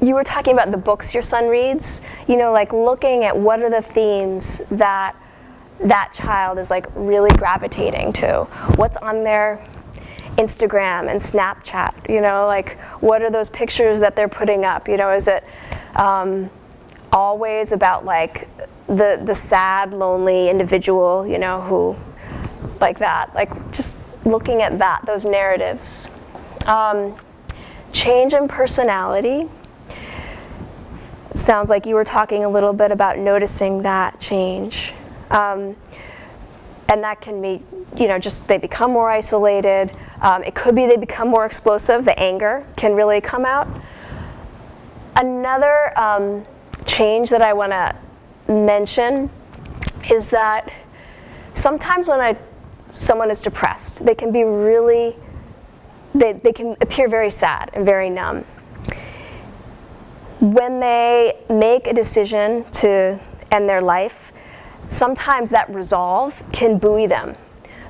You were talking about the books your son reads, like looking at what are the themes that child is like really gravitating to. What's on their Instagram and Snapchat, like what are those pictures that they're putting up? Is it always about like the sad, lonely individual, who like that, like just looking at those narratives. Change in personality. Sounds like you were talking a little bit about noticing that change. And that can be, just they become more isolated. It could be they become more explosive. The anger can really come out. Another change that I want to mention is that sometimes when someone is depressed, they can be they can appear very sad and very numb. When they make a decision to end their life, sometimes that resolve can buoy them.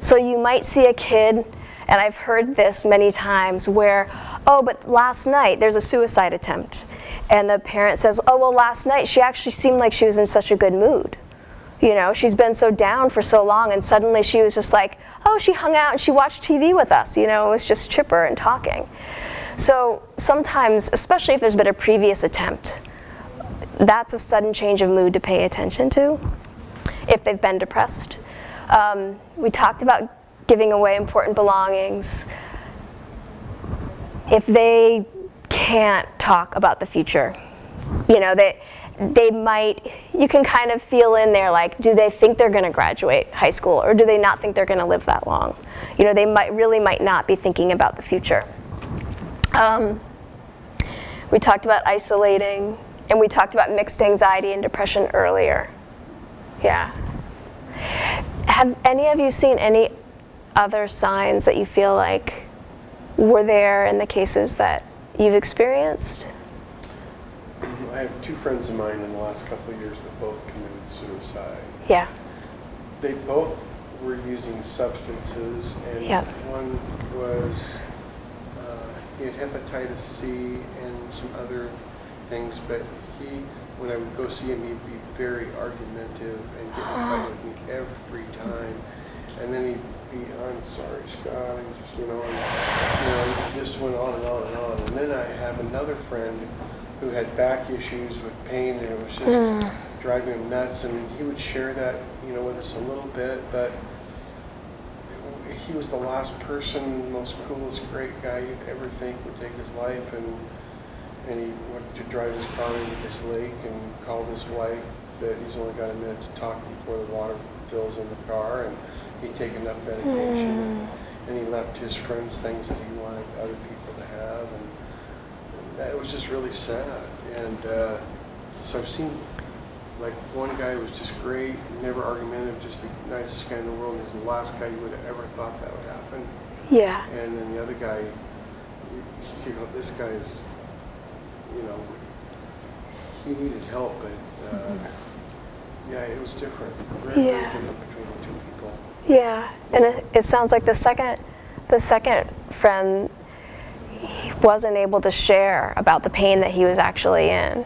So you might see a kid, and I've heard this many times, where, oh, but last night there's a suicide attempt. And the parent says, oh, well, last night she actually seemed like she was in such a good mood. She's been so down for so long, and suddenly she was just like, oh, she hung out and she watched TV with us, it was just chipper and talking. So sometimes, especially if there's been a previous attempt, that's a sudden change of mood to pay attention to, if they've been depressed. We talked about giving away important belongings. If they can't talk about the future, they might, you can kind of feel in there, like, do they think they're going to graduate high school, or do they not think they're going to live that long? They might not be thinking about the future. We talked about isolating, and we talked about mixed anxiety and depression earlier. Yeah. Have any of you seen any other signs that you feel like were there in the cases that you've experienced? I have two friends of mine in the last couple of years that both committed suicide. Yeah. They both were using substances, and Yep. one was, he had hepatitis C and some other things, but he when I would go see him, he'd be very argumentative and get in a fight with me every time. And then he'd be, I'm sorry, Scott, and just, and, this went on and on and on. And then I have another friend who had back issues with pain, and it was just driving him nuts. And he would share that, with us a little bit, but he was the last person, most coolest, great guy you'd ever think would take his life. And he went to drive his car into this lake and called his wife that he's only got a minute to talk before the water fills in the car, and he'd take enough medication, and he left his friends things that he wanted other people to have, and that was just really sad. And so I've seen, like, one guy was just great, never argumentative, just the nicest guy in the world, and he was the last guy you would have ever thought that would happen. Yeah. And then the other guy, this guy is, he needed help, but yeah, it was different. Very different between the two people. Yeah, and it sounds like the second friend, he wasn't able to share about the pain that he was actually in.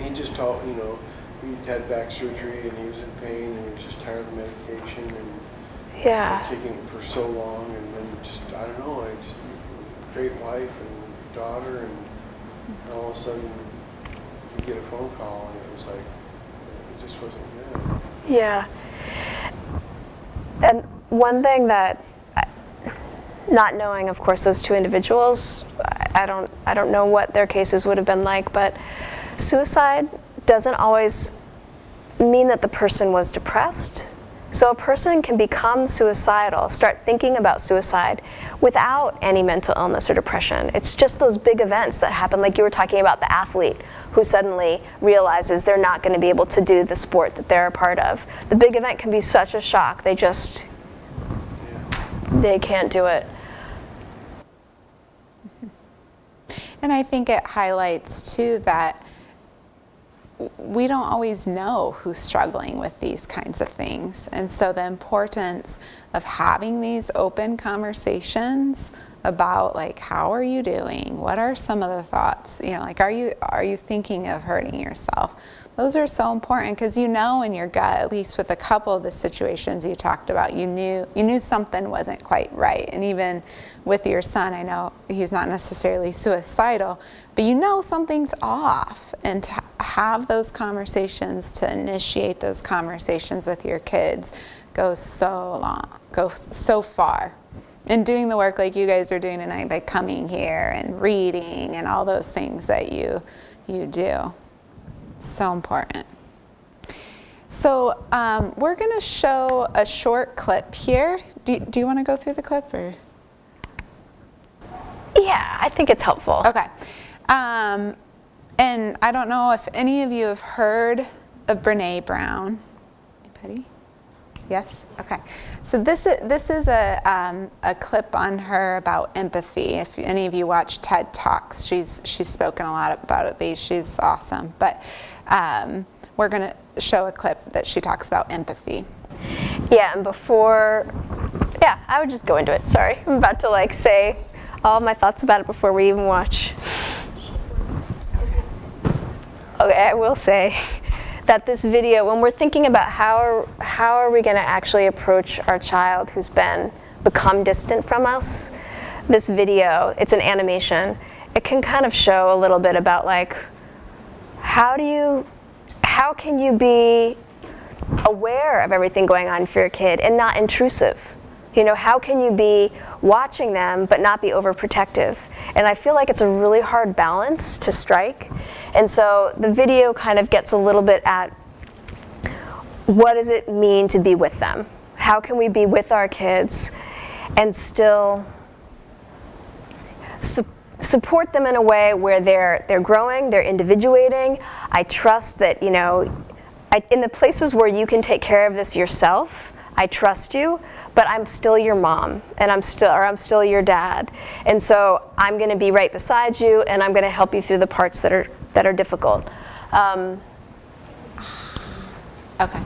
He just told, he had back surgery and he was in pain and he was just tired of the medication and taking it for so long, and then just, I don't know, great wife and daughter, and all of a sudden you get a phone call and it was like, it just wasn't good. Yeah. And one thing that, not knowing, of course, those two individuals, I don't know what their cases would have been like, but suicide doesn't always mean that the person was depressed. So a person can become suicidal, start thinking about suicide without any mental illness or depression. It's just those big events that happen, like you were talking about the athlete who suddenly realizes they're not going to be able to do the sport that they're a part of. The big event can be such a shock, they can't do it. And I think it highlights too that we don't always know who's struggling with these kinds of things. And so the importance of having these open conversations about, like, how are you doing? What are some of the thoughts? Like, are you thinking of hurting yourself? Those are so important, because in your gut, at least with a couple of the situations you talked about, you knew something wasn't quite right. And even with your son, I know he's not necessarily suicidal, but something's off. And to have those conversations, to initiate those conversations with your kids goes so far. And doing the work like you guys are doing tonight by coming here and reading and all those things that you do. So important. So we're going to show a short clip here. Do you want to go through the clip, or? Yeah, I think it's helpful. Okay. And I don't know if any of you have heard of Brené Brown. Anybody? Yes? Okay. So this is a clip on her about empathy. If any of you watch TED Talks, she's spoken a lot about it. She's awesome. But we're going to show a clip that she talks about empathy. Yeah, and I would just go into it. Sorry, I'm about to say all my thoughts about it before we even watch. Okay, I will say that this video, when we're thinking about how are we going to actually approach our child who's become distant from us, this video, it's an animation, it can kind of show a little bit about how can you be aware of everything going on for your kid and not intrusive? How can you be watching them but not be overprotective? And I feel like it's a really hard balance to strike. And so the video kind of gets a little bit at what does it mean to be with them? How can we be with our kids and still support them in a way where they're growing, they're individuating. I trust that, in the places where you can take care of this yourself, I trust you, but I'm still your mom, and I'm still your dad. And so I'm going to be right beside you, and I'm going to help you through the parts that are difficult. Okay.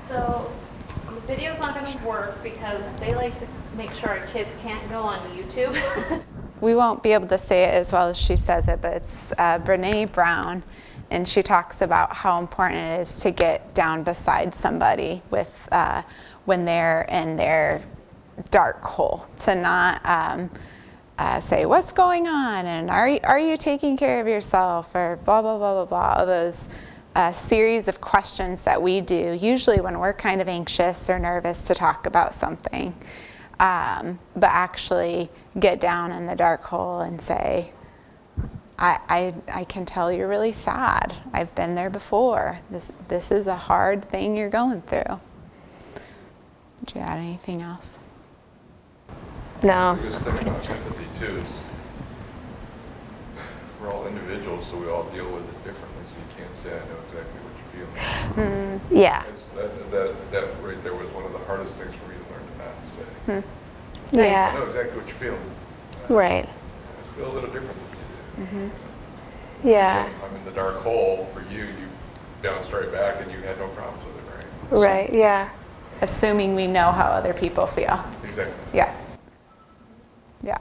So the video's not going to work because they like to make sure our kids can't go on YouTube. We won't be able to say it as well as she says it, but it's Brené Brown. and she talks about how important it is to get down beside somebody with when they're in their dark hole, to not say, what's going on, and are you taking care of yourself, or blah, blah, blah, blah, blah, all those series of questions that we do, usually when we're kind of anxious or nervous to talk about something. But actually get down in the dark hole and say, I can tell you're really sad. I've been there before. This is a hard thing you're going through. Did you add anything else? No. The biggest thing about empathy too is we're all individuals, so we all deal with it differently. So you can't say I know exactly what you're feeling. Yeah. That right there was one of the hardest things for me to learn to not say. I Yeah. know exactly what you're feeling. Right. I feel a little different than you do. Yeah. I'm in the dark hole. For you, you bounced right back and you had no problems with it, right? Right. Yeah. Assuming we know how other people feel. Exactly. Yeah. Yeah.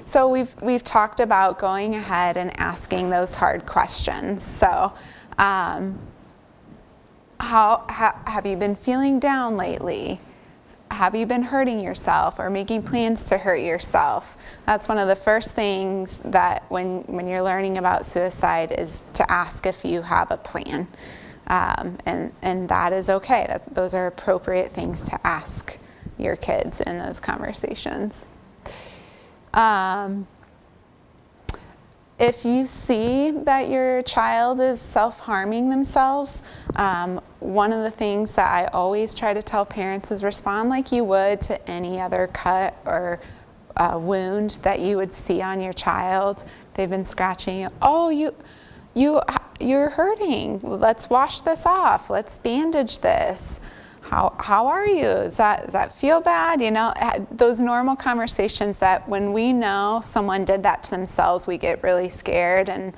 So we've talked about going ahead and asking those hard questions. So how have you been feeling down lately? Have you been hurting yourself or making plans to hurt yourself? That's one of the first things that when you're learning about suicide is to ask if you have a plan. And that is okay. Those are appropriate things to ask your kids in those conversations. If you see that your child is self-harming themselves, one of the things that I always try to tell parents is respond like you would to any other cut or wound that you would see on your child. They've been scratching you. Oh, you're hurting. Let's wash this off. Let's bandage this. How are you? Does that feel bad? You know, those normal conversations that when we know someone did that to themselves, we get really scared and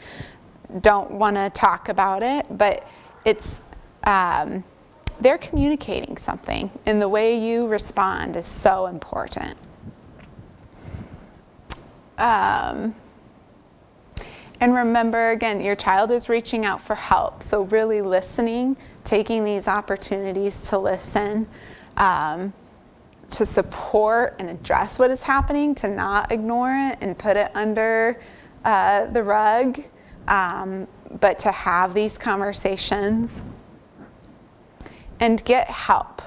don't want to talk about it. But it's they're communicating something, and the way you respond is so important. And remember, again, your child is reaching out for help. So really listening, taking these opportunities to listen, to support and address what is happening, to not ignore it and put it under the rug, but to have these conversations and get help.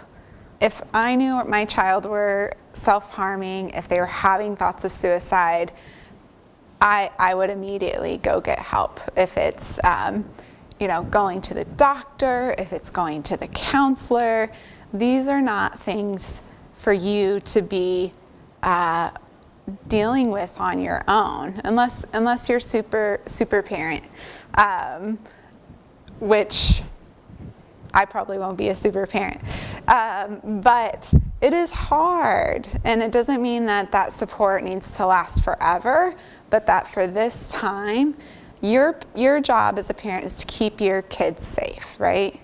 If I knew my child were self-harming, if they were having thoughts of suicide, I would immediately go get help. If it's, going to the doctor, if it's going to the counselor, these are not things for you to be dealing with on your own, unless you're super parent, which I probably won't be a super parent. But it is hard, and it doesn't mean that support needs to last forever, but that for this time, your job as a parent is to keep your kids safe, right?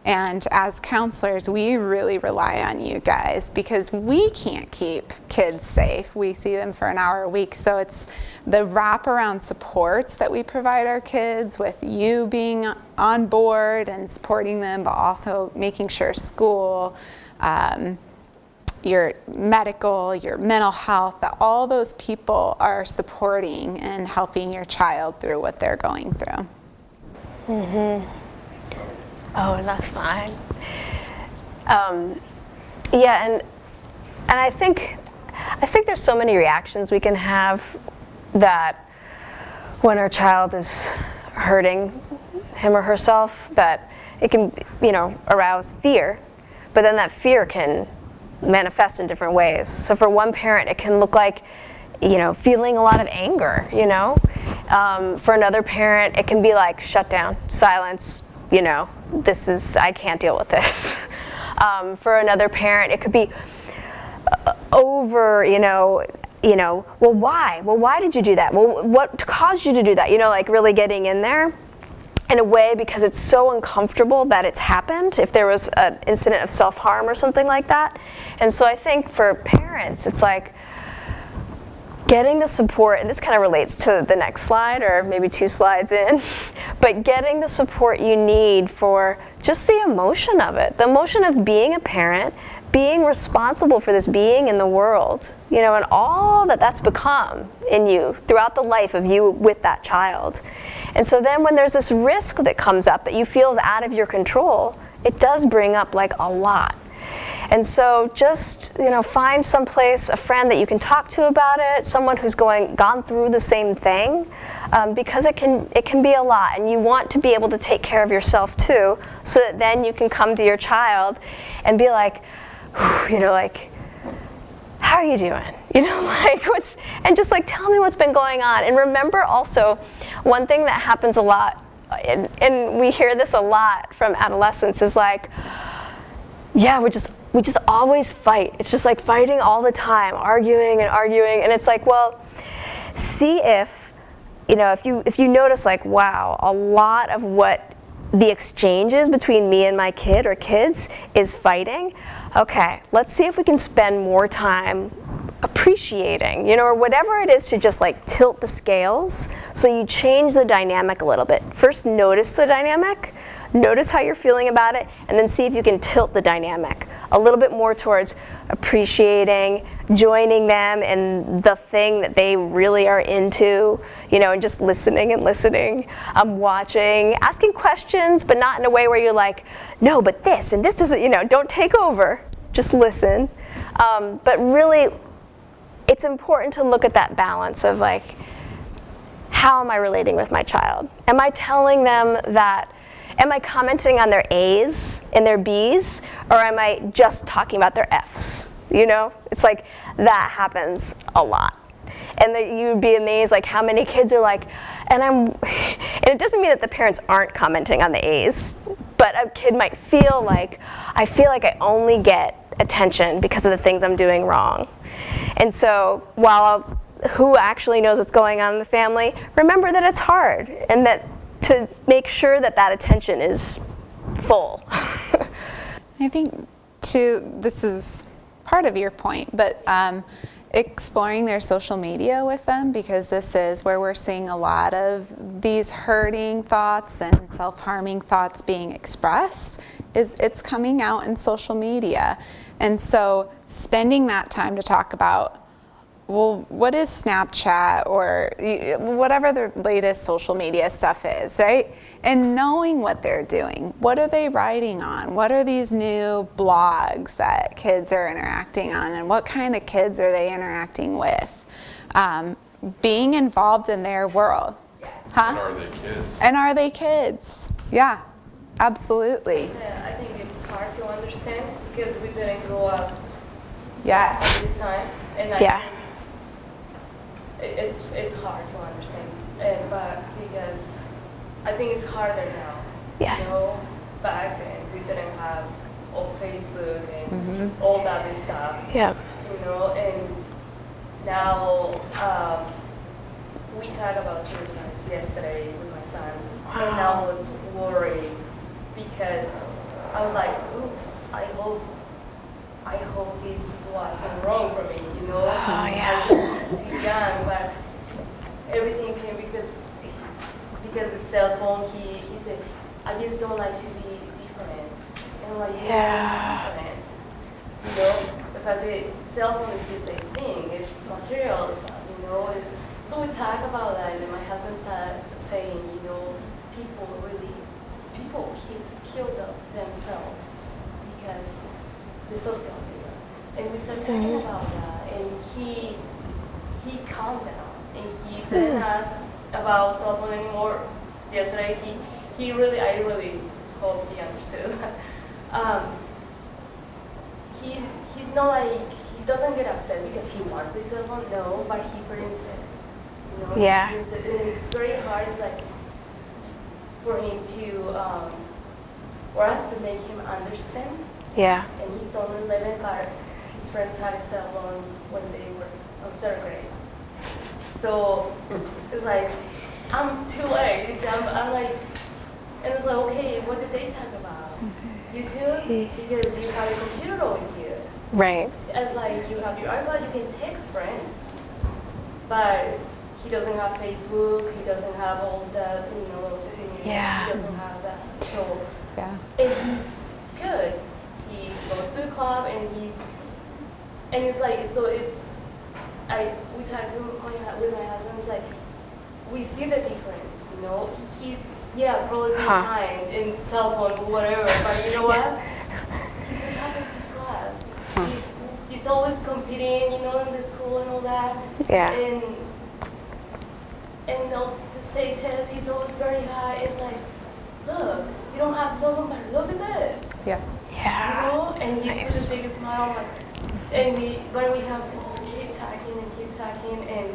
And as counselors, we really rely on you guys because we can't keep kids safe. We see them for an hour a week. So it's the wraparound supports that we provide our kids with you being on board and supporting them, but also making sure school, your medical, your mental health, that all those people are supporting and helping your child through what they're going through. Mm-hmm. Oh, and that's fine. Yeah, and I think there's so many reactions we can have that when our child is hurting him or herself, that it can, arouse fear, but then that fear can manifest in different ways. So for one parent, it can look like, feeling a lot of anger, For another parent, it can be like shut down, silence, I can't deal with this. For another parent, it could be over, well, why? Well, why did you do that? Well, what caused you to do that? Like really getting in there in a way because it's so uncomfortable that it's happened, if there was an incident of self-harm or something like that. And so I think for parents, it's like, getting the support, and this kind of relates to the next slide, or maybe 2 slides in, but getting the support you need for just the emotion of it, the emotion of being a parent, being responsible for this being in the world, you know, and all that that's become in you throughout the life of you with that child. And so then when there's this risk that comes up that you feel is out of your control, it does bring up like a lot. And so just, you know, find someplace, a friend that you can talk to about it, someone who's gone through the same thing, because it can be a lot, and you want to be able to take care of yourself too, so that then you can come to your child and be like, you know, like, how are you doing? You know, like, and just like, tell me what's been going on. And remember also, one thing that happens a lot, and we hear this a lot from adolescents, is like, yeah, we just always fight. It's just like fighting all the time, arguing, and it's like, well, see if, you know, if you notice like, wow, a lot of what the exchanges between me and my kid or kids is fighting. Okay, let's see if we can spend more time appreciating, you know, or whatever it is to just like tilt the scales so you change the dynamic a little bit. First, notice the dynamic, notice how you're feeling about it, and then see if you can tilt the dynamic a little bit more towards appreciating, joining them in the thing that they really are into, you know, and just listening, watching, asking questions, but not in a way where you're like, no, but this, and this doesn't, you know, don't take over, just listen. But really, it's important to look at that balance of like, how am I relating with my child? Am I telling them that, am I commenting on their A's and their B's, or am I just talking about their F's? You know, it's like that happens a lot. And that you'd be amazed like how many kids are like, and it doesn't mean that the parents aren't commenting on the A's, but a kid might feel like I only get attention because of the things I'm doing wrong. And so who actually knows what's going on in the family, remember that it's hard, and that to make sure that that attention is full. I think too, this is part of your point, but exploring their social media with them, because this is where we're seeing a lot of these hurting thoughts and self-harming thoughts being expressed, is it's coming out in social media. And so spending that time to talk about, well, what is Snapchat or whatever the latest social media stuff is, right? And knowing what they're doing. What are they writing on? What are these new blogs that kids are interacting on? And what kind of kids are they interacting with? Being involved in their world. Huh? And are they kids? And are they kids? Yeah, absolutely. Yeah, I think it's hard to understand because we didn't grow up at Yes. this time. And I Yeah. think it's hard to understand, but because I think it's harder now. Yeah. You know, back then we didn't have all Facebook and all that stuff. Yeah. You know, and now we talked about suicides yesterday with my son, and I was worried because I was like, oops, I hope this wasn't wrong for me, you know? Oh, yeah. I was too young, but everything came because the cell phone, he said, I just don't like to be different. And I'm like, Yeah. different. You know, the fact that cell phone is just a thing, it's material stuff, you know? So we talk about that, and then my husband started saying, you know, people kill themselves because the social media. And we started talking about that, and he calmed down, and he didn't ask about cell phone anymore. Yesterday, I really hope he understood. He's not like, he doesn't get upset because he wants the cell phone, no, but he brings it. You know, Yeah. he brings it, and it's very hard. It's like for him to, for us to make him understand. Yeah. And he's only 11, but his friends had a cell phone when they were in 3rd grade. So it's like, I'm too late. I'm like, and it's like, okay, what did they talk about? YouTube? Because you have a computer over here. Right. It's like you have your iPad, you can text friends. but he doesn't have Facebook, he doesn't have all that, social media. Yeah. He doesn't have that. So, Yeah. and he's good. He goes to the club and it's like, so it's, we talked with my husband, it's like, we see the difference, He's, probably behind in cell phone or whatever, but you know what? He's the top of his class. He's always competing, in the school and all that. Yeah. And all the state tests, he's always very high. It's like, look, you don't have cell phone, but look at this. Yeah. Yeah. And he's Nice. with the biggest smile. And but we have to keep talking, and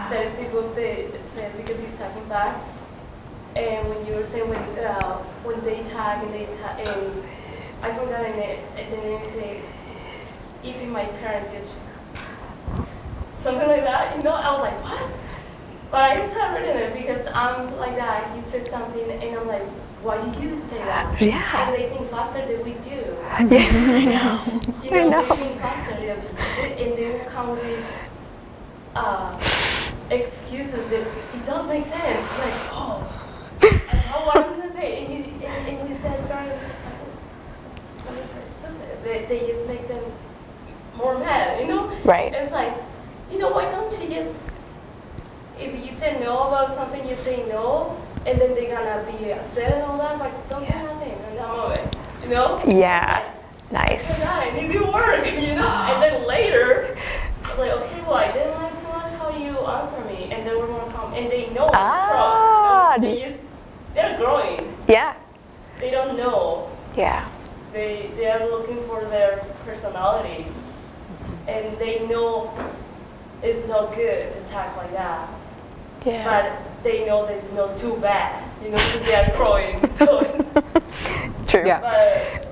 there is a book that says, because he's talking back, and when you were saying when they tag and I forgot the name, say, even my parents just something like that, I was like, what? But I started reading it because I'm like that. He said something, and I'm like, why did you say that? Yeah. And they think faster than we do. Yeah, I know. I know. They think faster than we do, and they will come with these excuses that it does make sense. It's like, what are you gonna say? And we say, parents, this is something very stupid. They just make them more mad, Right. It's like, why don't you just, if you say no about something, you say no, and then they're gonna be upset and all that, but don't say nothing, and I'm over it, Yeah. Nice. I need to work, and then later, I was like, okay, well, I didn't like too much how you answer me, and they were more calm, and they know what's wrong, they're growing, Yeah. they don't know, Yeah. they are looking for their personality, and they know it's not good to talk like that, Yeah. but they know that it's not too bad, because they are growing, so True. Yeah. but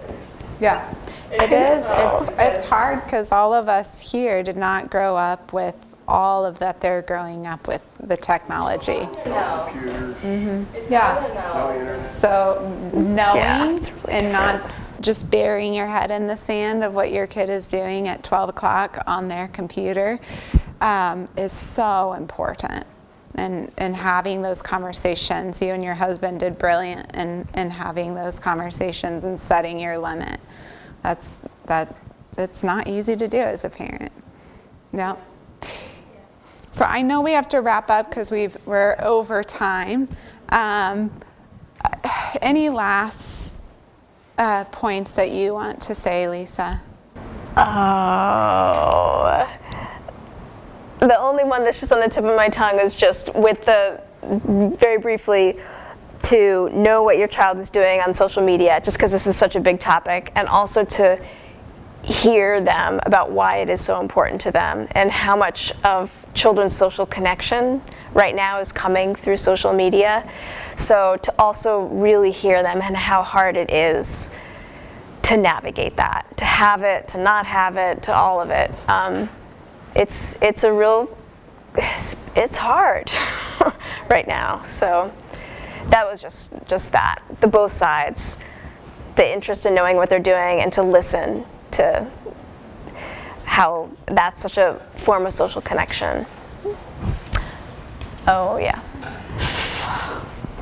Yeah. It is. It's Yes. hard because all of us here did not grow up with all of that they're growing up with the technology. now, Computers. it's Yeah. harder now. No internet. So knowing Yeah, it's really and not different. just burying your head in the sand of what your kid is doing at 12 o'clock on their computer is so important. And having those conversations, you and your husband did brilliant in having those conversations and setting your limit. It's not easy to do as a parent. Yeah. So I know we have to wrap up because we're over time. Any last points that you want to say, Lisa? Oh. The only one that's just on the tip of my tongue is just very briefly, to know what your child is doing on social media, just because this is such a big topic, and also to hear them about why it is so important to them and how much of children's social connection right now is coming through social media. So to also really hear them and how hard it is to navigate that, to have it, to not have it, to all of it. It's hard right now. So that was just that, the both sides, the interest in knowing what they're doing and to listen to how that's such a form of social connection. Oh yeah.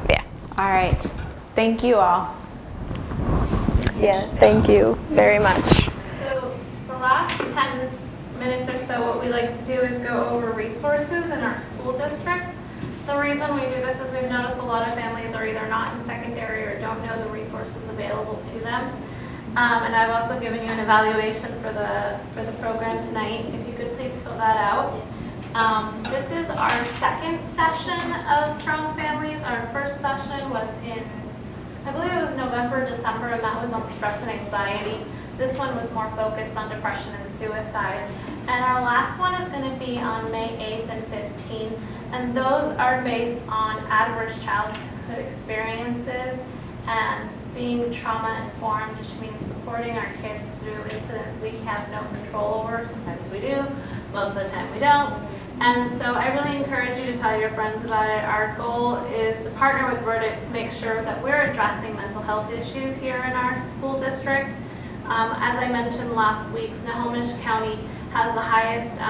Yeah. All right. Thank you all. Yeah, thank you very much. So the last 10 minutes or so, what we like to do is go over resources in our school district. The reason we do this is we've noticed a lot of families are either not in secondary or don't know the resources available to them. And I've also given you an evaluation for the program tonight. If you could please fill that out. This is our second session of Strong Families. Our first session was in, I believe it was November, December, and that was on stress and anxiety. This one was more focused on depression and suicide. And our last one is going to be on May 8th and 15th. And those are based on adverse childhood experiences and being trauma informed, which means supporting our kids through incidents we have no control over. Sometimes we do, most of the time we don't. And so I really encourage you to tell your friends about it. Our goal is to partner with Verdict to make sure that we're addressing mental health issues here in our school district. As I mentioned last week, Snohomish County has the highest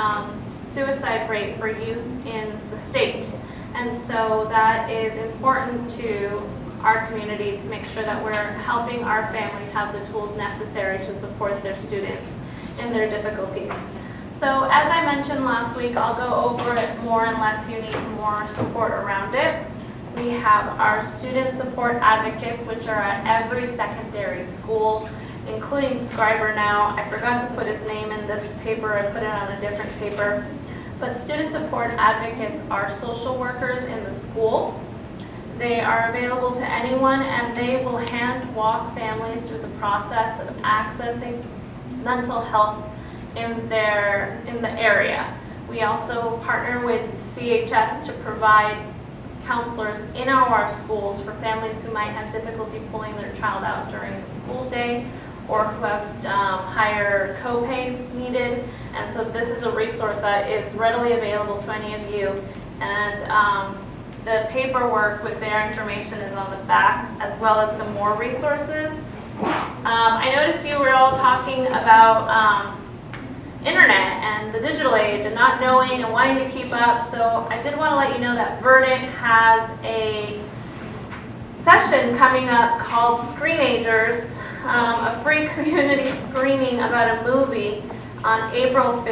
suicide rate for youth in the state. And so that is important to our community to make sure that we're helping our families have the tools necessary to support their students in their difficulties. So as I mentioned last week, I'll go over it more unless you need more support around it. We have our student support advocates, which are at every secondary school, including Scriber now. I forgot to put his name in this paper, I put it on a different paper. But student support advocates are social workers in the school. They are available to anyone, and they will hand walk families through the process of accessing mental health in the area. We also partner with CHS to provide counselors in our schools for families who might have difficulty pulling their child out during the school day, or who have higher co-pays needed. And so this is a resource that is readily available to any of you. And the paperwork with their information is on the back, as well as some more resources. I noticed you were all talking about internet and the digital age and not knowing and wanting to keep up. So I did want to let you know that Verdant has a session coming up called Screenagers, a free community screening about a movie on April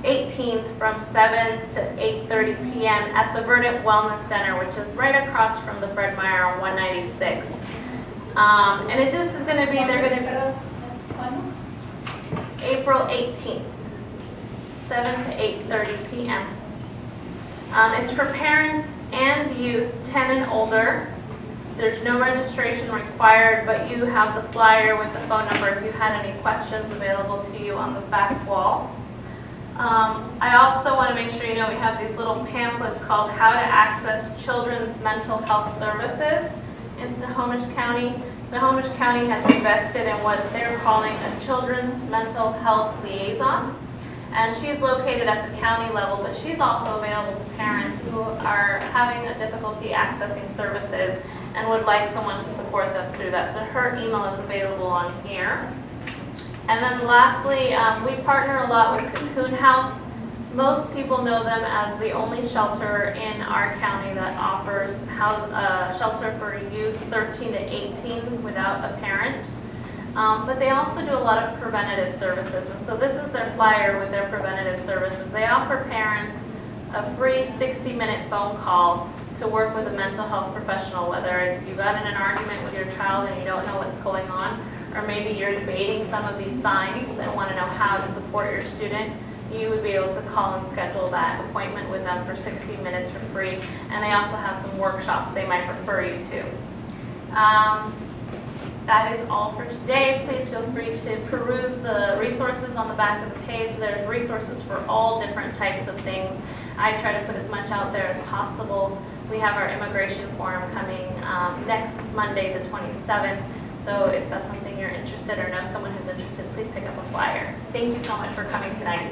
18th from 7 to 8:30 p.m. at the Verdant Wellness Center, which is right across from the Fred Meyer on 196. And it just is going to be, they're going to be April 18th, 7 to 8:30 p.m. It's for parents and youth 10 and older. There's no registration required, but you have the flyer with the phone number if you had any questions available to you on the back wall. I also want to make sure you know we have these little pamphlets called How to Access Children's Mental Health Services in Snohomish County. Snohomish County has invested in what they're calling a Children's Mental Health Liaison. And she's located at the county level, but she's also available to parents who are having a difficulty accessing services and would like someone to support them through that. So her email is available on here. And then lastly, we partner a lot with Cocoon House. Most people know them as the only shelter in our county that offers shelter for youth 13 to 18 without a parent. But they also do a lot of preventative services. And so this is their flyer with their preventative services. They offer parents a free 60-minute phone call to work with a mental health professional, whether it's you got in an argument with your child and you don't know what's going on, or maybe you're debating some of these signs and want to know how to support your student. You would be able to call and schedule that appointment with them for 60 minutes for free. And they also have some workshops they might refer you to. That is all for today. Please feel free to peruse the resources on the back of the page. There's resources for all different types of things. I try to put as much out there as possible. We have our immigration forum coming next Monday, the 27th. So if that's something you're interested or know someone who's interested, please pick up a flyer. Thank you so much for coming tonight.